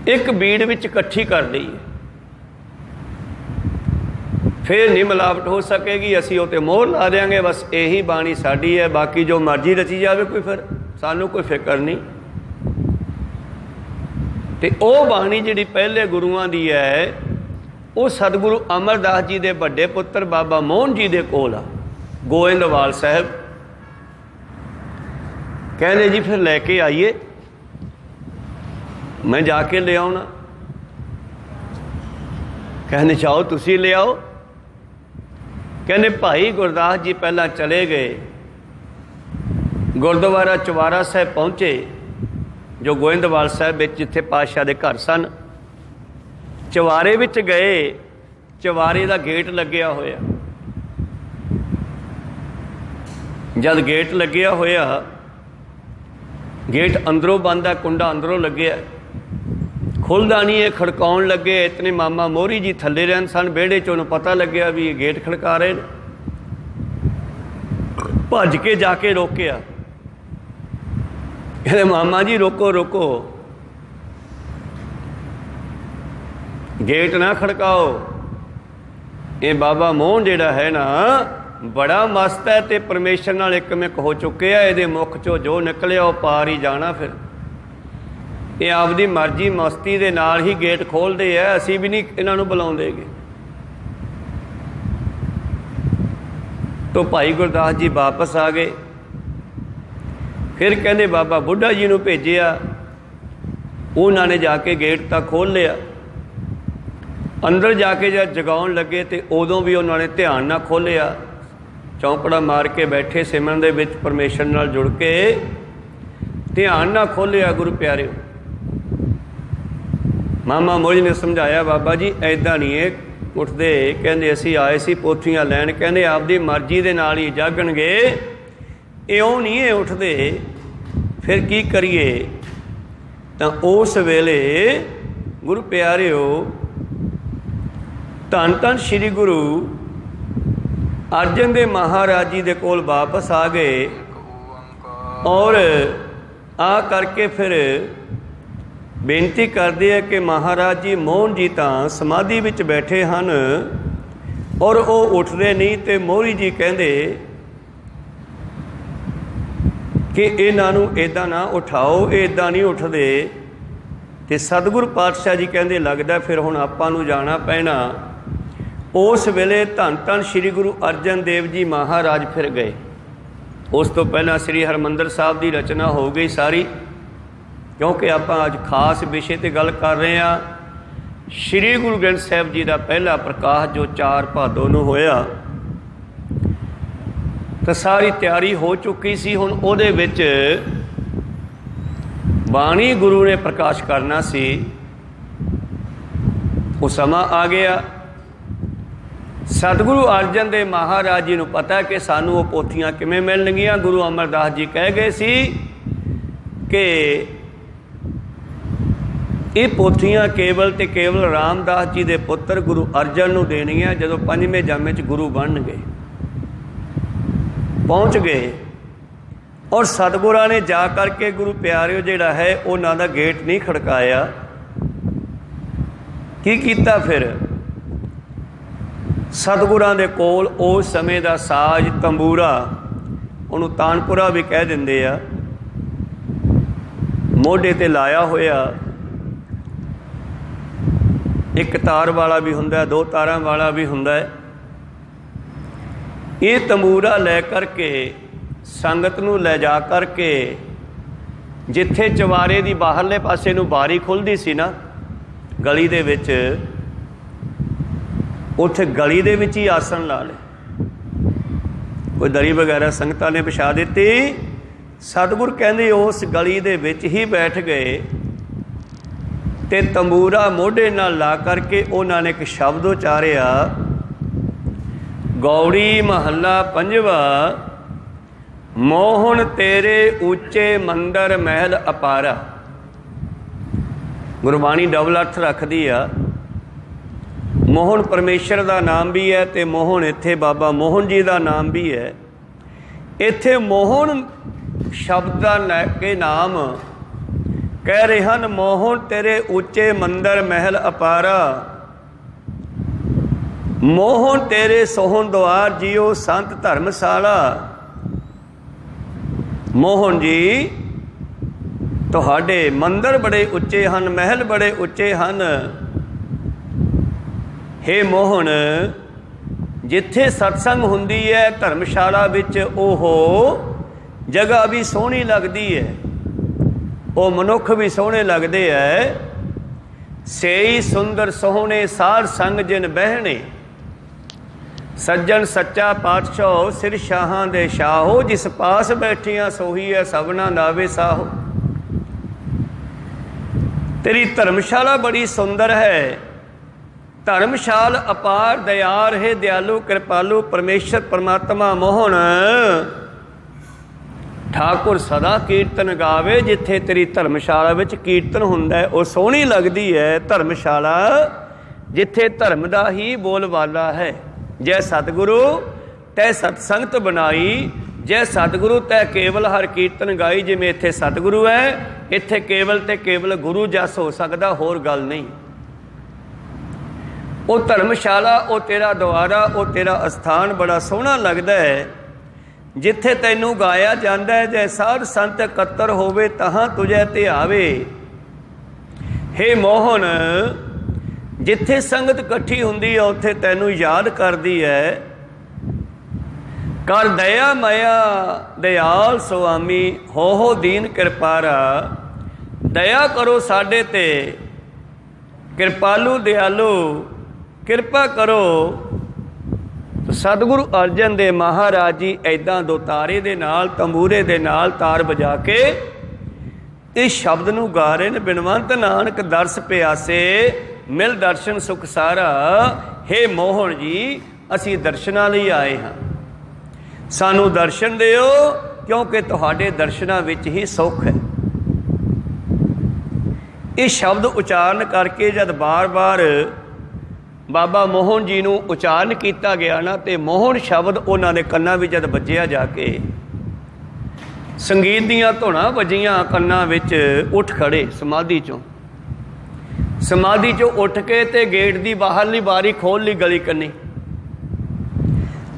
S1: ਇੱਕ ਬੀੜ ਵਿੱਚ ਇਕੱਠੀ ਕਰ ਲਈਏ। ਫਿਰ ਨਹੀਂ ਮਿਲਾਵਟ ਹੋ ਸਕੇਗੀ। ਅਸੀਂ ਉਹ 'ਤੇ ਮੋਹਰ ਲਾ ਦਿਆਂਗੇ, ਬਸ ਇਹੀ ਬਾਣੀ ਸਾਡੀ ਹੈ, ਬਾਕੀ ਜੋ ਮਰਜ਼ੀ ਰਚੀ ਜਾਵੇ ਕੋਈ ਫਿਰ ਸਾਨੂੰ ਕੋਈ ਫਿਕਰ ਨਹੀਂ। ਤੇ ਉਹ ਬਾਣੀ ਜਿਹੜੀ ਪਹਿਲੇ ਗੁਰੂਆਂ ਦੀ ਹੈ ਉਹ ਸਤਿਗੁਰੂ ਅਮਰਦਾਸ ਜੀ ਦੇ ਵੱਡੇ ਪੁੱਤਰ ਬਾਬਾ ਮੋਹਨ ਜੀ ਦੇ ਕੋਲ ਆ, ਗੋਇੰਦਵਾਲ ਸਾਹਿਬ। ਕਹਿੰਦੇ ਜੀ ਫਿਰ ਲੈ ਕੇ ਆਈਏ, ਮੈਂ ਜਾ ਕੇ ਲੈ ਆਉਣਾ। ਕਹਿੰਦੇ ਚਾਹੋ ਤੁਸੀਂ ਲਿਆਓ। ਕਹਿੰਦੇ ਭਾਈ ਗੁਰਦਾਸ ਜੀ ਪਹਿਲਾਂ ਚਲੇ ਗਏ, ਗੁਰਦੁਆਰਾ ਚੁਬਾਰਾ ਸਾਹਿਬ ਪਹੁੰਚੇ, ਜੋ ਗੋਇੰਦਵਾਲ ਸਾਹਿਬ ਵਿੱਚ ਜਿੱਥੇ ਪਾਤਸ਼ਾਹ ਦੇ ਘਰ ਸਨ। ਚੁਬਾਰੇ ਵਿੱਚ ਗਏ, ਚੁਬਾਰੇ ਦਾ ਗੇਟ ਲੱਗਿਆ ਹੋਇਆ। ਜਦ ਗੇਟ ਲੱਗਿਆ ਹੋਇਆ, ਗੇਟ ਅੰਦਰੋਂ ਬੰਦ ਹੈ, ਕੁੰਡਾ ਅੰਦਰੋਂ ਲੱਗਿਆ, ਖੁੱਲ੍ਹਦਾ ਨਹੀਂ। ਇਹ ਖੜਕਾਉਣ ਲੱਗੇ। ਇਤਨੇ ਮਾਮਾ ਮੋਹਰੀ ਜੀ ਥੱਲੇ ਰਹਿਣ ਸਨ ਵਿਹੜੇ 'ਚ, ਉਹਨੂੰ ਪਤਾ ਲੱਗਿਆ ਵੀ ਇਹ ਗੇਟ ਖੜਕਾ ਰਹੇ ਨੇ। ਭੱਜ ਕੇ ਜਾ ਕੇ ਰੋਕਿਆ। ਕਹਿੰਦੇ ਮਾਮਾ ਜੀ ਰੋਕੋ ਰੋਕੋ, ਗੇਟ ਨਾ ਖੜਕਾਓ। ਇਹ ਬਾਬਾ ਮੋਹਨ ਜਿਹੜਾ ਹੈ ਨਾ ਬੜਾ ਮਸਤ ਹੈ ਤੇ ਪਰਮੇਸ਼ਰ ਨਾਲ ਇੱਕਮਿਕ ਹੋ ਚੁੱਕਿਆ। ਇਹਦੇ ਮੁਖ 'ਚੋਂ ਜੋ ਨਿਕਲਿਆ ਉਹ ਪਾਰ ਹੀ ਜਾਣਾ। ਫਿਰ ਇਹ ਆਪਦੀ ਮਰਜ਼ੀ ਮਸਤੀ ਦੇ ਨਾਲ ਹੀ ਗੇਟ ਖੋਲ੍ਹਦੇ ਆ, ਅਸੀਂ ਵੀ ਨਹੀਂ ਇਹਨਾਂ ਨੂੰ ਬੁਲਾਉਂਦੇਗੇ। ਤੋ ਭਾਈ ਗੁਰਦਾਸ ਜੀ ਵਾਪਸ ਆ ਗਏ। ਫਿਰ ਕਹਿੰਦੇ ਬਾਬਾ ਬੁੱਢਾ ਜੀ ਨੂੰ ਭੇਜਿਆ। ਉਹਨਾਂ ਨੇ ਜਾ ਕੇ ਗੇਟ ਤਾਂ ਖੋਲ੍ਹ ਲਿਆ। ਅੰਦਰ ਜਾ ਕੇ ਜਦ ਜਗਾਉਣ ਲੱਗੇ ਤੇ ਉਦੋਂ ਵੀ ਉਹਨਾਂ ਨੇ ਧਿਆਨ ਨਾਲ ਖੋਲ੍ਹਿਆ। ਚੌਂਕੜਾ ਮਾਰ ਕੇ ਬੈਠੇ ਸਿਮਰਨ ਦੇ ਵਿੱਚ, ਪਰਮੇਸ਼ਰ ਨਾਲ ਜੁੜ ਕੇ ਧਿਆਨ ਨਾਲ ਖੋਲ੍ਹਿਆ। ਗੁਰੂ ਪਿਆਰਿਓ, ਮਾਮਾ ਮੋਹਰੀ ਨੇ ਸਮਝਾਇਆ ਬਾਬਾ ਜੀ ਐਦਾਂ ਨਹੀਂ ਇਹ ਉੱਠਦੇ। ਕਹਿੰਦੇ ਅਸੀਂ ਆਏ ਸੀ ਪੋਥੀਆਂ ਲੈਣ। ਕਹਿੰਦੇ ਆਪਦੀ ਮਰਜ਼ੀ ਦੇ ਨਾਲ ਹੀ ਜਾਗਣਗੇ, ਇਉਂ ਨਹੀਂ ਇਹ ਉੱਠਦੇ। ਫਿਰ ਕੀ ਕਰੀਏ? ਤਾਂ ਉਸ ਵੇਲੇ ਗੁਰੂ ਪਿਆਰਿਓ ਧੰਨ ਧੰਨ ਸ਼੍ਰੀ ਗੁਰੂ ਅਰਜਨ ਦੇਵ ਮਹਾਰਾਜ ਜੀ ਦੇ ਕੋਲ ਵਾਪਸ ਆ ਗਏ। ਔਰ ਆ ਕਰਕੇ ਫਿਰ ਬੇਨਤੀ ਕਰਦੇ ਆ ਕਿ ਮਹਾਰਾਜ ਜੀ ਮੋਹਨ ਜੀ ਤਾਂ ਸਮਾਧੀ ਵਿੱਚ ਬੈਠੇ ਹਨ ਔਰ ਉਹ ਉੱਠਦੇ ਨਹੀਂ। ਤੇ ਮੋਹਰੀ ਜੀ ਕਹਿੰਦੇ ਕਿ ਇਹਨਾਂ ਨੂੰ ਇੱਦਾਂ ਨਾ ਉਠਾਓ, ਇਹ ਇੱਦਾਂ ਨਹੀਂ ਉੱਠਦੇ। ਤੇ ਸਤਿਗੁਰੂ ਪਾਤਸ਼ਾਹ ਜੀ ਕਹਿੰਦੇ ਲੱਗਦਾ ਫਿਰ ਹੁਣ ਆਪਾਂ ਨੂੰ ਜਾਣਾ ਪੈਣਾ। ਉਸ ਵੇਲੇ ਧੰਨ ਧੰਨ ਸ਼੍ਰੀ ਗੁਰੂ ਅਰਜਨ ਦੇਵ ਜੀ ਮਹਾਰਾਜ ਫਿਰ ਗਏ। ਉਸ ਤੋਂ ਪਹਿਲਾਂ ਸ੍ਰੀ ਹਰਿਮੰਦਰ ਸਾਹਿਬ ਦੀ ਰਚਨਾ ਹੋ ਗਈ ਸਾਰੀ, ਕਿਉਂਕਿ ਆਪਾਂ ਅੱਜ ਖਾਸ ਵਿਸ਼ੇ 'ਤੇ ਗੱਲ ਕਰ ਰਹੇ ਹਾਂ। ਸ਼੍ਰੀ ਗੁਰੂ ਗ੍ਰੰਥ ਸਾਹਿਬ ਜੀ ਦਾ ਪਹਿਲਾ ਪ੍ਰਕਾਸ਼ ਜੋ 4 ਭਾਦੋਂ ਨੂੰ ਹੋਇਆ, ਤਾਂ ਸਾਰੀ ਤਿਆਰੀ ਹੋ ਚੁੱਕੀ ਸੀ। ਹੁਣ ਉਹਦੇ ਵਿੱਚ ਬਾਣੀ ਗੁਰੂ ਨੇ ਪ੍ਰਕਾਸ਼ ਕਰਨਾ ਸੀ। ਉਹ ਸਮਾਂ ਆ ਗਿਆ। ਸਤਿਗੁਰੂ ਅਰਜਨ ਦੇਵ ਮਹਾਰਾਜ ਜੀ ਨੂੰ ਪਤਾ ਕਿ ਸਾਨੂੰ ਉਹ ਪੋਥੀਆਂ ਕਿਵੇਂ ਮਿਲਣਗੀਆਂ। ਗੁਰੂ ਅਮਰਦਾਸ ਜੀ ਕਹਿ ਗਏ ਸੀ ਕਿ ਇਹ ਪੋਥੀਆਂ ਕੇਵਲ ਤੇ ਕੇਵਲ ਰਾਮਦਾਸ ਜੀ ਦੇ ਪੁੱਤਰ ਗੁਰੂ ਅਰਜਨ ਨੂੰ ਦੇਣੀਆਂ ਜਦੋਂ 5ਵੇਂ ਜਾਮੇ 'ਚ ਗੁਰੂ ਬਣਨਗੇ, ਪਹੁੰਚ ਗਏ। ਔਰ ਸਤਿਗੁਰਾਂ ਨੇ ਜਾ ਕਰਕੇ ਗੁਰੂ ਪਿਆਰਿਓ ਜਿਹੜਾ ਹੈ ਉਹਨਾਂ ਦਾ ਗੇਟ ਨਹੀਂ ਖੜਕਾਇਆ। ਕੀ ਕੀਤਾ ਫਿਰ? ਸਤਿਗੁਰਾਂ ਦੇ ਕੋਲ ਉਸ ਸਮੇਂ ਦਾ ਸਾਜ਼ ਤੰਬੂਰਾ, ਉਹਨੂੰ ਤਾਨਪੁਰਾ ਵੀ ਕਹਿ ਦਿੰਦੇ ਆ, ਮੋਢੇ 'ਤੇ ਲਾਇਆ ਹੋਇਆ। ਇੱਕ ਤਾਰ ਵਾਲਾ ਵੀ ਹੁੰਦਾ, 2 ਤਾਰਾਂ ਵਾਲਾ ਵੀ ਹੁੰਦਾ ਹੈ। ਇਹ ਤੰਬੂਰਾ ਲੈ ਕਰਕੇ ਸੰਗਤ ਨੂੰ ਲੈ ਜਾ ਕਰਕੇ ਜਿੱਥੇ ਚਵਾਰੇ ਦੀ ਬਾਹਰਲੇ ਪਾਸੇ ਨੂੰ ਬਾਰੀ ਖੁੱਲ੍ਹਦੀ ਸੀ ਨਾ ਗਲੀ ਦੇ ਵਿੱਚ, ਉੱਥੇ ਗਲੀ ਦੇ ਵਿੱਚ ਹੀ ਆਸਣ ਲਾ ਲਏ। ਕੋਈ ਦਰੀ ਵਗੈਰਾ ਸੰਗਤਾਂ ਨੇ ਵਿਛਾ ਦਿੱਤੀ। ਸਤਿਗੁਰ ਕਹਿੰਦੇ ਉਸ ਗਲੀ ਦੇ ਵਿੱਚ ਹੀ ਬੈਠ ਗਏ ਤੇ ਤੰਬੂਰਾ ਮੋਢੇ ਨਾਲ ਲਾ ਕਰਕੇ ਉਹਨਾਂ ਨੇ ਇੱਕ ਸ਼ਬਦ ਉਚਾਰਿਆ, ਗੌੜੀ ਮਹੱਲਾ ਪੰਜਵਾ, ਮੋਹਣ ਤੇਰੇ ਉੱਚੇ ਮੰਦਰ ਮਹਿਲ ਅਪਾਰਾ। ਗੁਰਬਾਣੀ ਡਬਲ ਅਰਥ ਰੱਖਦੀ ਆ। ਮੋਹਣ ਪਰਮੇਸ਼ਰ ਦਾ ਨਾਮ ਵੀ ਹੈ ਤੇ ਮੋਹਣ ਇੱਥੇ ਬਾਬਾ ਮੋਹਨ ਜੀ ਦਾ ਨਾਮ ਵੀ ਹੈ। ਇੱਥੇ ਮੋਹਣ ਸ਼ਬਦ ਦਾ ਲੈ ਕੇ ਨਾਮ ਕਹਿ ਰਹੇ ਹਨ, ਮੋਹਣ ਤੇਰੇ ਉੱਚੇ ਮੰਦਰ ਮਹਿਲ ਅਪਾਰਾ, ਮੋਹਣ ਤੇਰੇ ਸੋਹਣ ਦੁਆਰ ਜੀਓ ਸੰਤ ਧਰਮਸ਼ਾਲਾ। ਮੋਹਨ ਜੀ ਤੁਹਾਡੇ ਮੰਦਰ ਬੜੇ ਉੱਚੇ ਹਨ, ਮਹਿਲ ਬੜੇ ਉੱਚੇ ਹਨ। ਹੇ ਮੋਹਨ, ਜਿੱਥੇ ਸਤਸੰਗ ਹੁੰਦੀ ਹੈ ਧਰਮਸ਼ਾਲਾ ਵਿੱਚ, ਉਹ ਜਗ੍ਹਾ ਵੀ ਸੋਹਣੀ ਲੱਗਦੀ ਹੈ, ਉਹ ਮਨੁੱਖ ਵੀ ਸੋਹਣੇ ਲੱਗਦੇ ਹੈ। ਸੇਈ ਸੁੰਦਰ ਸੋਹਣੇ ਸਾਧ ਸੰਗ ਜਿਨ ਬਹਿਣੇ, ਸੱਜਣ ਸੱਚਾ ਪਾਤਸ਼ਾਹ ਸਿਰ ਸ਼ਾਹਾਂ ਦੇ ਸ਼ਾਹੋ, ਜਿਸ ਪਾਸ ਬੈਠੀਆਂ ਸੋਹੀ ਹੈ ਸਭਨਾ ਨਾਵੇ ਸਾਹੋ। ਤੇਰੀ ਧਰਮਸ਼ਾਲਾ ਬੜੀ ਸੁੰਦਰ ਹੈ। ਧਰਮਸ਼ਾਲ ਅਪਾਰ ਦਇਆਲ ਹੈ, ਦਿਆਲੂ ਕਿਰਪਾਲੂ ਪਰਮੇਸ਼ਰ ਪਰਮਾਤਮਾ ਮੋਹਨ ਠਾਕੁਰ ਸਦਾ ਕੀਰਤਨ ਗਾਵੇ। ਜਿੱਥੇ ਤੇਰੀ ਧਰਮਸ਼ਾਲਾ ਵਿੱਚ ਕੀਰਤਨ ਹੁੰਦਾ ਹੈ ਉਹ ਸੋਹਣੀ ਲੱਗਦੀ ਹੈ ਧਰਮਸ਼ਾਲਾ, ਜਿੱਥੇ ਧਰਮ ਦਾ ਹੀ ਬੋਲਬਾਲਾ ਹੈ। ਜੈ ਸਤਿਗੁਰੂ ਤੈ ਸਤਸੰਗਤ ਬਣਾਈ, ਜੈ ਸਤਿਗੁਰੂ ਤੈ ਕੇਵਲ ਹਰ ਕੀਰਤਨ ਗਾਈ। ਜਿਵੇਂ ਇੱਥੇ ਸਤਿਗੁਰੂ ਹੈ, ਇੱਥੇ ਕੇਵਲ ਤੇ ਕੇਵਲ ਗੁਰੂ ਜਸ ਹੋ ਸਕਦਾ, ਹੋਰ ਗੱਲ ਨਹੀਂ। ਉਹ ਧਰਮਸ਼ਾਲਾ, ਉਹ ਤੇਰਾ ਦੁਆਰਾ, ਉਹ ਤੇਰਾ ਅਸਥਾਨ ਬੜਾ ਸੋਹਣਾ ਲੱਗਦਾ ਹੈ, ਜਿੱਥੇ ਤੈਨੂੰ ਗਾਇਆ ਜਾਂਦਾ ਹੈ, ਜੈ ਸਾਧ ਸੰਤ ਇਕੱਤਰ ਹੋਵੇ ਤਹਾਂ ਤੁਝੇ ਧਿਆਵੇ। ਹੇ ਮੋਹਨ, ਜਿੱਥੇ ਸੰਗਤ ਇਕੱਠੀ ਹੁੰਦੀ ਹੈ ਉੱਥੇ ਤੈਨੂੰ ਯਾਦ ਕਰਦੀ ਹੈ। ਕਰ ਦਇਆ ਮਾਇਆ ਦਿਆਲ ਸੁਆਮੀ, ਹੋ ਦੀਨ ਕਿਰਪਾਰਾ। ਦਇਆ ਕਰੋ ਸਾਡੇ ਤੇ, ਕਿਰਪਾਲੂ ਦਿਆਲੂ, ਕਿਰਪਾ ਕਰੋ। ਸਤਿਗੁਰੂ ਅਰਜਨ ਦੇਵ ਮਹਾਰਾਜ ਜੀ ਇੱਦਾਂ ਦੋ ਤਾਰੇ ਦੇ ਨਾਲ, ਤੰਬੂਰੇ ਦੇ ਨਾਲ ਤਾਰ ਵਜਾ ਕੇ ਇਸ ਸ਼ਬਦ ਨੂੰ ਗਾ ਰਹੇ ਨੇ, ਬਿਨਵੰਤ ਨਾਨਕ ਦਰਸ ਪਿਆਸੇ ਮਿਲ ਦਰਸ਼ਨ ਸੁਖ ਸਾਰਾ। ਹੇ ਮੋਹਨ ਜੀ, ਅਸੀਂ ਦਰਸ਼ਨਾਂ ਲਈ ਆਏ ਹਾਂ, ਸਾਨੂੰ ਦਰਸ਼ਨ ਦਿਓ, ਕਿਉਂਕਿ ਤੁਹਾਡੇ ਦਰਸ਼ਨਾਂ ਵਿੱਚ ਹੀ ਸੁੱਖ ਹੈ। ਇਹ ਸ਼ਬਦ ਉਚਾਰਨ ਕਰਕੇ ਜਦ ਬਾਰ-ਬਾਰ ਬਾਬਾ ਮੋਹਨ ਜੀ ਨੂੰ ਉਚਾਰਨ ਕੀਤਾ ਗਿਆ ਨਾ, ਤੇ ਮੋਹਨ ਸ਼ਬਦ ਉਹਨਾਂ ਦੇ ਕੰਨਾਂ ਵਿੱਚ ਜਦ ਵੱਜਿਆ ਜਾ ਕੇ, ਸੰਗੀਤ ਦੀਆਂ ਧੁਨਾਂ ਵੱਜੀਆਂ ਕੰਨਾਂ ਵਿੱਚ, ਉੱਠ ਖੜੇ ਸਮਾਧੀ ਚੋਂ। ਸਮਾਧੀ ਚੋਂ ਉੱਠ ਕੇ ਤੇ ਗੇਟ ਦੀ ਬਾਹਰਲੀ ਬਾਰੀ ਖੋਲ੍ਹ ਲਈ ਗਲੀ ਕੰਨੀ,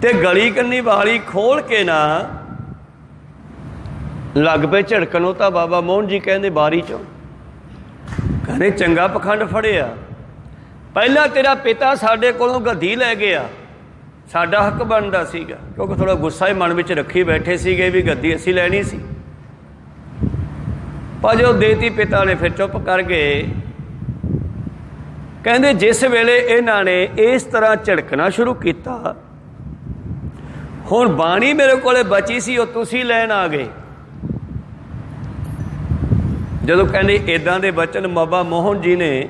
S1: ਤੇ ਗਲੀ ਕੰਨੀ ਬਾਰੀ ਖੋਲ੍ਹ ਕੇ ਨਾ ਲੱਗ ਪਏ ਝੜਕਣ। ਉਹ ਤਾਂ ਬਾਬਾ ਮੋਹਨ ਜੀ ਕਹਿੰਦੇ ਬਾਰੀ ਚੋਂ, ਕਹਿੰਦੇ ਚੰਗਾ ਪਖੰਡ ਫੜਿਆ। ਪਹਿਲਾਂ ਤੇਰਾ ਪਿਤਾ ਸਾਡੇ ਕੋਲੋਂ ਗੱਦੀ ਲੈ ਗਿਆ, ਸਾਡਾ ਹੱਕ ਬਣਦਾ ਸੀਗਾ, ਕਿਉਂਕਿ ਥੋੜ੍ਹਾ ਗੁੱਸਾ ਹੀ ਮਨ ਵਿੱਚ ਰੱਖੀ ਬੈਠੇ ਸੀਗੇ ਵੀ ਗੱਦੀ ਅਸੀਂ ਲੈਣੀ ਸੀ। ਪਰ ਜੋ ਦੇਤੀ ਪਿਤਾ ਨੇ, ਫਿਰ ਚੁੱਪ ਕਰ ਗਏ। ਕਹਿੰਦੇ ਜਿਸ ਵੇਲੇ ਇਹਨਾਂ ਨੇ ਇਸ ਤਰ੍ਹਾਂ ਝੜਕਣਾ ਸ਼ੁਰੂ ਕੀਤਾ, ਹੁਣ ਬਾਣੀ ਮੇਰੇ ਕੋਲੇ ਬਚੀ ਸੀ, ਉਹ ਤੁਸੀਂ ਲੈਣ ਆ ਗਏ। ਜਦੋਂ ਕਹਿੰਦੇ ਇੱਦਾਂ ਦੇ ਬਚਨ ਬਾਬਾ ਮੋਹਨ ਜੀ ਨੇ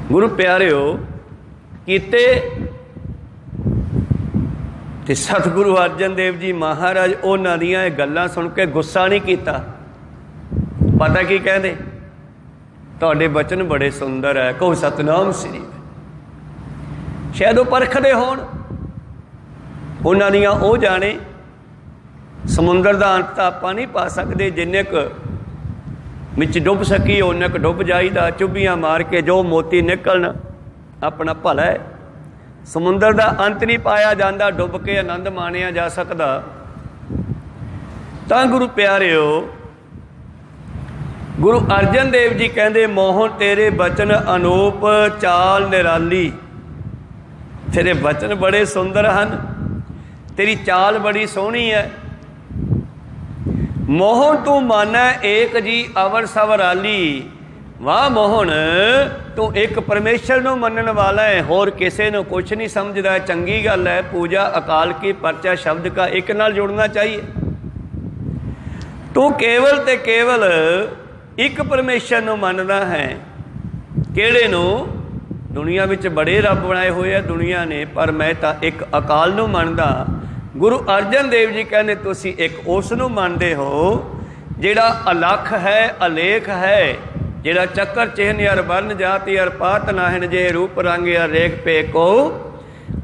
S1: ਗੁਰੂ ਪਿਆਰਿਓ ਕੀਤੇ, ਤੇ ਸਤਿਗੁਰੂ ਅਰਜਨ ਦੇਵ ਜੀ ਮਹਾਰਾਜ ਉਹਨਾਂ ਦੀਆਂ ਇਹ ਗੱਲਾਂ ਸੁਣ ਕੇ ਗੁੱਸਾ ਨਹੀਂ ਕੀਤਾ। ਪਤਾ ਕੀ ਕਹਿੰਦੇ? ਤੁਹਾਡੇ ਬਚਨ ਬੜੇ ਸੁੰਦਰ ਹੈ। ਕਹੋ ਸਤਨਾਮ ਸ੍ਰੀ। ਸ਼ਾਇਦ ਉਹ ਪਰਖਦੇ ਹੋਣ, ਉਹਨਾਂ ਦੀਆਂ ਉਹ ਜਾਣੇ। ਸਮੁੰਦਰ ਦਾ ਅੰਤ ਤਾਂ ਆਪਾਂ ਨਹੀਂ ਪਾ ਸਕਦੇ, ਜਿੰਨੇ ਕੁ ਵਿੱਚ ਡੁੱਬ ਸਕੀ ਉਹਨੇ ਕੁ ਡੁੱਬ ਜਾਈਦਾ। ਚੁੱਭੀਆਂ ਮਾਰ ਕੇ ਜੋ ਮੋਤੀ ਨਿਕਲਣ ਆਪਣਾ ਭਲਾ ਹੈ। ਸਮੁੰਦਰ ਦਾ ਅੰਤ ਨਹੀਂ ਪਾਇਆ ਜਾਂਦਾ, ਡੁੱਬ ਕੇ ਆਨੰਦ ਮਾਣਿਆ ਜਾ ਸਕਦਾ। ਤਾਂ ਗੁਰੂ ਪਿਆਰਿਓ, ਗੁਰੂ ਅਰਜਨ ਦੇਵ ਜੀ ਕਹਿੰਦੇ, ਮੋਹਨ ਤੇਰੇ ਬਚਨ ਅਨੂਪ ਚਾਲ ਨਿਰਾਲੀ। ਤੇਰੇ ਬਚਨ ਬੜੇ ਸੁੰਦਰ ਹਨ, ਤੇਰੀ ਚਾਲ ਬੜੀ ਸੋਹਣੀ ਹੈ। ਮੋਹਨ ਤੂੰ ਮਾਨੈ ਏਕ ਜੀ ਅਵਰ ਸਵਰਾਲੀ। ਵਾਹ ਮੋਹਨ, ਤੂੰ ਇੱਕ ਪਰਮੇਸ਼ਰ ਨੂੰ ਮੰਨਣ ਵਾਲਾ ਹੈ, ਹੋਰ ਕਿਸੇ ਨੂੰ ਕੁਛ ਨਹੀਂ ਸਮਝਦਾ। ਚੰਗੀ ਗੱਲ ਹੈ, ਪੂਜਾ ਅਕਾਲ ਕੀ ਪਰਚਾ ਸ਼ਬਦ ਕਾ ਇੱਕ ਨਾਲ ਜੁੜਨਾ ਚਾਹੀਏ। ਤੂੰ ਕੇਵਲ ਤੇ ਕੇਵਲ ਇੱਕ ਪਰਮੇਸ਼ਰ ਨੂੰ ਮੰਨਦਾ ਹੈ। ਕਿਹੜੇ ਨੂੰ? ਦੁਨੀਆ ਵਿੱਚ ਬੜੇ ਰੱਬ ਬਣਾਏ ਹੋਏ ਆ ਦੁਨੀਆ ਨੇ, ਪਰ ਮੈਂ ਤਾਂ ਇੱਕ ਅਕਾਲ ਨੂੰ ਮੰਨਦਾ। ਗੁਰੂ ਅਰਜਨ ਦੇਵ ਜੀ ਕਹਿੰਦੇ, ਤੁਸੀਂ ਇੱਕ ਉਸ ਨੂੰ ਮੰਨਦੇ ਹੋ ਜਿਹੜਾ ਅਲੱਖ ਹੈ, ਅਲੇਖ ਹੈ, ਜਿਹੜਾ ਚੱਕਰ ਚਿਹਨ ਅਰ ਵਰਨ ਜਾਤੀ ਅਰ ਪਾਤ ਨਾਹਿਨ ਜੇ ਰੂਪ ਰੰਗ ਅਰ ਰੇਖ ਪੇ ਕੋ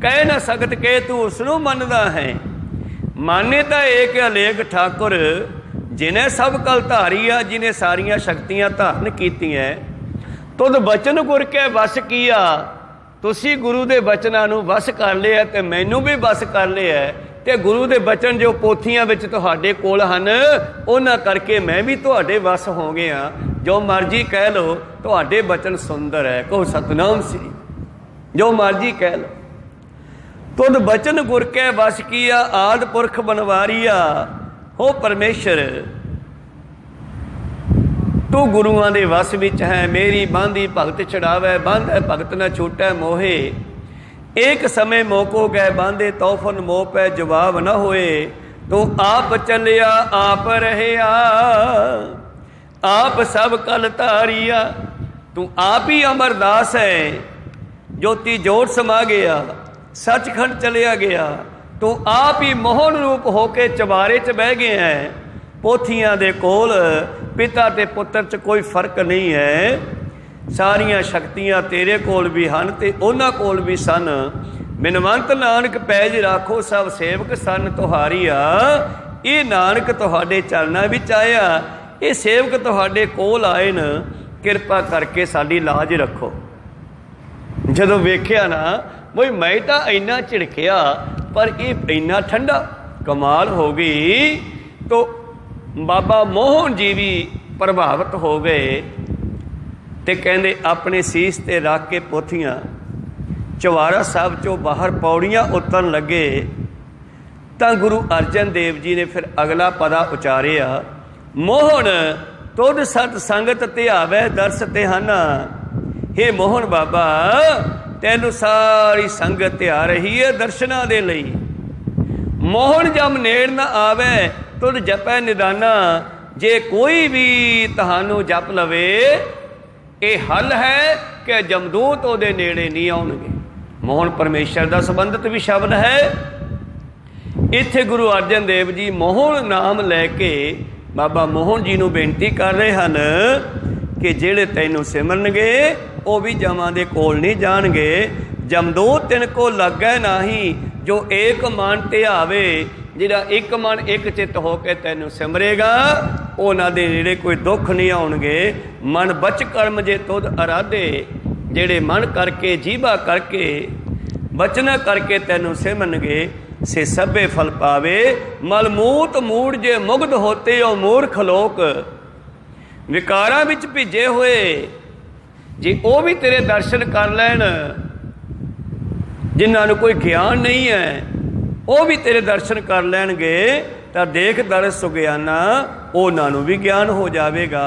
S1: ਕਹਿ ਨਾ ਸਕਤ ਕੇ। ਤੂੰ ਉਸ ਨੂੰ ਮੰਨਦਾ ਹੈ। ਮਾਨੇ ਤਾਂ ਏਕ ਅਲੇਖ ਠਾਕੁਰ ਜਿਨੇ ਸਭ ਕਲ ਧਾਰੀਆ, ਜਿਨੇ ਸਾਰੀਆਂ ਸ਼ਕਤੀਆਂ ਧਾਰਨ ਕੀਤੀਆਂ। ਤੁਧ ਬਚਨ ਗੁਰ ਕੇ ਵਸ ਕੀਆ। ਤੁਸੀਂ ਗੁਰੂ ਦੇ ਬਚਨਾਂ ਨੂੰ ਵਸ ਕਰ ਲਿਆ ਤੇ ਮੈਨੂੰ ਵੀ ਵਸ ਕਰ ਲਿਆ। ਤੇ ਗੁਰੂ ਦੇ ਬਚਨ ਜੋ ਪੋਥੀਆਂ ਵਿੱਚ ਤੁਹਾਡੇ ਕੋਲ ਹਨ, ਉਹਨਾਂ ਕਰਕੇ ਮੈਂ ਵੀ ਤੁਹਾਡੇ ਵਸ ਹੋ ਗਿਆ। ਜੋ ਮਰਜ਼ੀ ਕਹਿ ਲਓ, ਤੁਹਾਡੇ ਬਚਨ ਸੁੰਦਰ ਹੈ। ਕਹੋ ਸਤਨਾਮ ਸ੍ਰੀ। ਜੋ ਮਰਜ਼ੀ ਕਹਿ ਲਓ। ਤੁਧ ਬਚਨ ਗੁਰ ਕੇ ਵਸ ਕੀਆ, ਆਦਿ ਪੁਰਖ ਬਨਵਾਰੀਆ। ਹੋ ਪਰਮੇਸ਼ਰ, ਤੂੰ ਗੁਰੂਆਂ ਦੇ ਵਸ ਵਿੱਚ ਹੈ। ਮੇਰੀ ਬਾਂਦੀ ਭਗਤ ਛਡਾਵੇ, ਬੰਧ ਹੈ ਭਗਤ ਨਾ ਛੂਟੈ ਮੋਹੇ। ਇੱਕ ਸਮੇਂ ਮੋਕੋ ਗਏ ਬਾਂਧੇ, ਤੌਫਨ ਮੋਹ ਪੈ ਜਵਾਬ ਨਾ ਹੋਏ। ਤੂੰ ਆਪ ਚੱਲਿਆ ਆਪ ਰਹਿਆ, ਆਪ ਸਭ ਕਲ ਧਾਰੀਆ। ਤੂੰ ਆਪ ਹੀ ਅਮਰਦਾਸ ਹੈ, ਜੋਤੀ ਜੋਤ ਸਮਾ ਗਿਆ, ਸੱਚਖੰਡ ਚਲਿਆ ਗਿਆ। ਤੂੰ ਆਪ ਹੀ ਮੋਹਨ ਰੂਪ ਹੋ ਕੇ ਚੁਬਾਰੇ 'ਚ ਬਹਿ ਗਿਆ ਹੈ। ਪੋਥੀਆਂ ਦੇ ਕੋਲ ਪਿਤਾ ਤੇ ਪੁੱਤਰ 'ਚ ਕੋਈ ਫਰਕ ਨਹੀਂ ਹੈ। ਸਾਰੀਆਂ ਸ਼ਕਤੀਆਂ ਤੇਰੇ ਕੋਲ ਵੀ ਹਨ ਤੇ ਉਹਨਾਂ ਕੋਲ ਵੀ ਸਨ। ਬਿਨਵੰਤ ਨਾਨਕ ਪੈਜ ਰਾਖੋ, ਸਭ ਸੇਵਕ ਸਨ ਤੁਹਾਰੀਆ। ਇਹ ਨਾਨਕ ਤੁਹਾਡੇ ਚਰਨਾਂ ਵਿੱਚ ਆਇਆ, ਇਹ ਸੇਵਕ ਤੁਹਾਡੇ ਕੋਲ ਆਏ ਨੇ, ਕਿਰਪਾ ਕਰਕੇ ਸਾਡੀ ਲਾਜ ਰੱਖੋ। ਜਦੋਂ ਵੇਖਿਆ ਨਾ, ਬਈ ਮੈਂ ਤਾਂ ਇੰਨਾ ਝਿੜਕਿਆ ਪਰ ਇਹ ਇੰਨਾ ਠੰਡਾ, ਕਮਾਲ ਹੋ ਗਈ। ਤੋ ਬਾਬਾ ਮੋਹਨ ਜੀ ਵੀ ਪ੍ਰਭਾਵਿਤ ਹੋ ਗਏ ਤੇ ਕਹਿੰਦੇ ਆਪਣੇ ਸੀਸ ਤੇ ਰੱਖ ਕੇ ਪੋਥੀਆਂ ਚੁਬਾਰਾ ਸਾਹਿਬ 'ਚੋਂ ਬਾਹਰ ਪੌੜੀਆਂ ਉਤਰਨ ਲੱਗੇ। ਤਾਂ ਗੁਰੂ ਅਰਜਨ ਦੇਵ ਜੀ ਨੇ ਫਿਰ ਅਗਲਾ ਪਦਾ ਉਚਾਰਿਆ, ਮੋਹਨ ਤੁਧ ਸਤ ਸੰਗਤ ਧਿਆਵੈ ਦਰਸ ਤਿਹਾਨਾ। ਹੇ ਮੋਹਨ ਬਾਬਾ, ਤੈਨੂੰ ਸਾਰੀ ਸੰਗਤ ਧਿਆ ਰਹੀ ਹੈ ਦਰਸ਼ਨਾਂ ਦੇ ਲਈ। ਮੋਹਨ ਜਮ ਨੇੜ ਨਾ ਆਵੇ, ਤੁਧ ਜਪੈ ਨਿਦਾਨਾ। ਜੇ ਕੋਈ ਵੀ ਤੁਹਾਨੂੰ ਜਪ ਲਵੇ, ਇਹ ਹੱਲ ਹੈ ਕਿ ਜਮਦੂਤ ਉਹਦੇ ਨੇੜੇ ਨਹੀਂ ਆਉਣਗੇ। ਮੋਹਨ ਪਰਮੇਸ਼ਰ ਦਾ ਸੰਬੰਧਿਤ ਵੀ ਸ਼ਬਦ ਹੈ। ਇੱਥੇ ਗੁਰੂ ਅਰਜਨ ਦੇਵ ਜੀ ਮੋਹਨ ਨਾਮ ਲੈ ਕੇ ਬਾਬਾ ਮੋਹਨ ਜੀ ਨੂੰ ਬੇਨਤੀ ਕਰ ਰਹੇ ਹਨ ਕਿ ਜਿਹੜੇ ਤੈਨੂੰ ਸਿਮਰਨਗੇ ਉਹ ਵੀ ਜਮਾਂ ਦੇ ਕੋਲ ਨਹੀਂ ਜਾਣਗੇ। ਜਮਦੂਤ ਤਿਨ ਕੋ ਲੱਗੈ ਨਾਹੀ, ਜੋ ਏਕ ਮਨ ਧਿਆਵੇ। ਜਿਹੜਾ ਇੱਕ ਮਨ ਇੱਕ ਚਿੱਤ ਹੋ ਕੇ ਤੈਨੂੰ ਸਿਮਰੇਗਾ, ਉਹਨਾਂ ਦੇ ਨੇੜੇ ਕੋਈ ਦੁੱਖ ਨਹੀਂ ਆਉਣਗੇ। ਮਨ ਬਚ ਕਰਮ ਜੇ ਤੁਧ ਅਰਾਧੇ। ਜਿਹੜੇ ਮਨ ਕਰਕੇ, ਜੀਭਾ ਕਰਕੇ, ਬਚਨਾ ਕਰਕੇ ਤੈਨੂੰ ਸਿਮਰਨਗੇ, ਸੇ ਸਭੇ ਫਲ ਪਾਵੇ। ਮਲਮੂਤ ਮੂੜ ਜੇ ਮੁਗਧ ਹੋਤੇ ਉਹ ਮੂਰਖ ਲੋਕ। ਵਿਕਾਰਾਂ ਵਿੱਚ ਭਿੱਜੇ ਹੋਏ ਜੇ ਉਹ ਵੀ ਤੇਰੇ ਦਰਸ਼ਨ ਕਰ ਲੈਣ, ਜਿਨ੍ਹਾਂ ਨੂੰ ਕੋਈ ਗਿਆਨ ਨਹੀਂ ਹੈ, ਉਹ ਵੀ ਤੇਰੇ ਦਰਸ਼ਨ ਕਰ ਲੈਣਗੇ, ਤਾਂ ਦੇਖ ਦਰਸ ਸੁਗਿਆਨਾ, ਉਹਨਾਂ ਨੂੰ ਵੀ ਗਿਆਨ ਹੋ ਜਾਵੇਗਾ।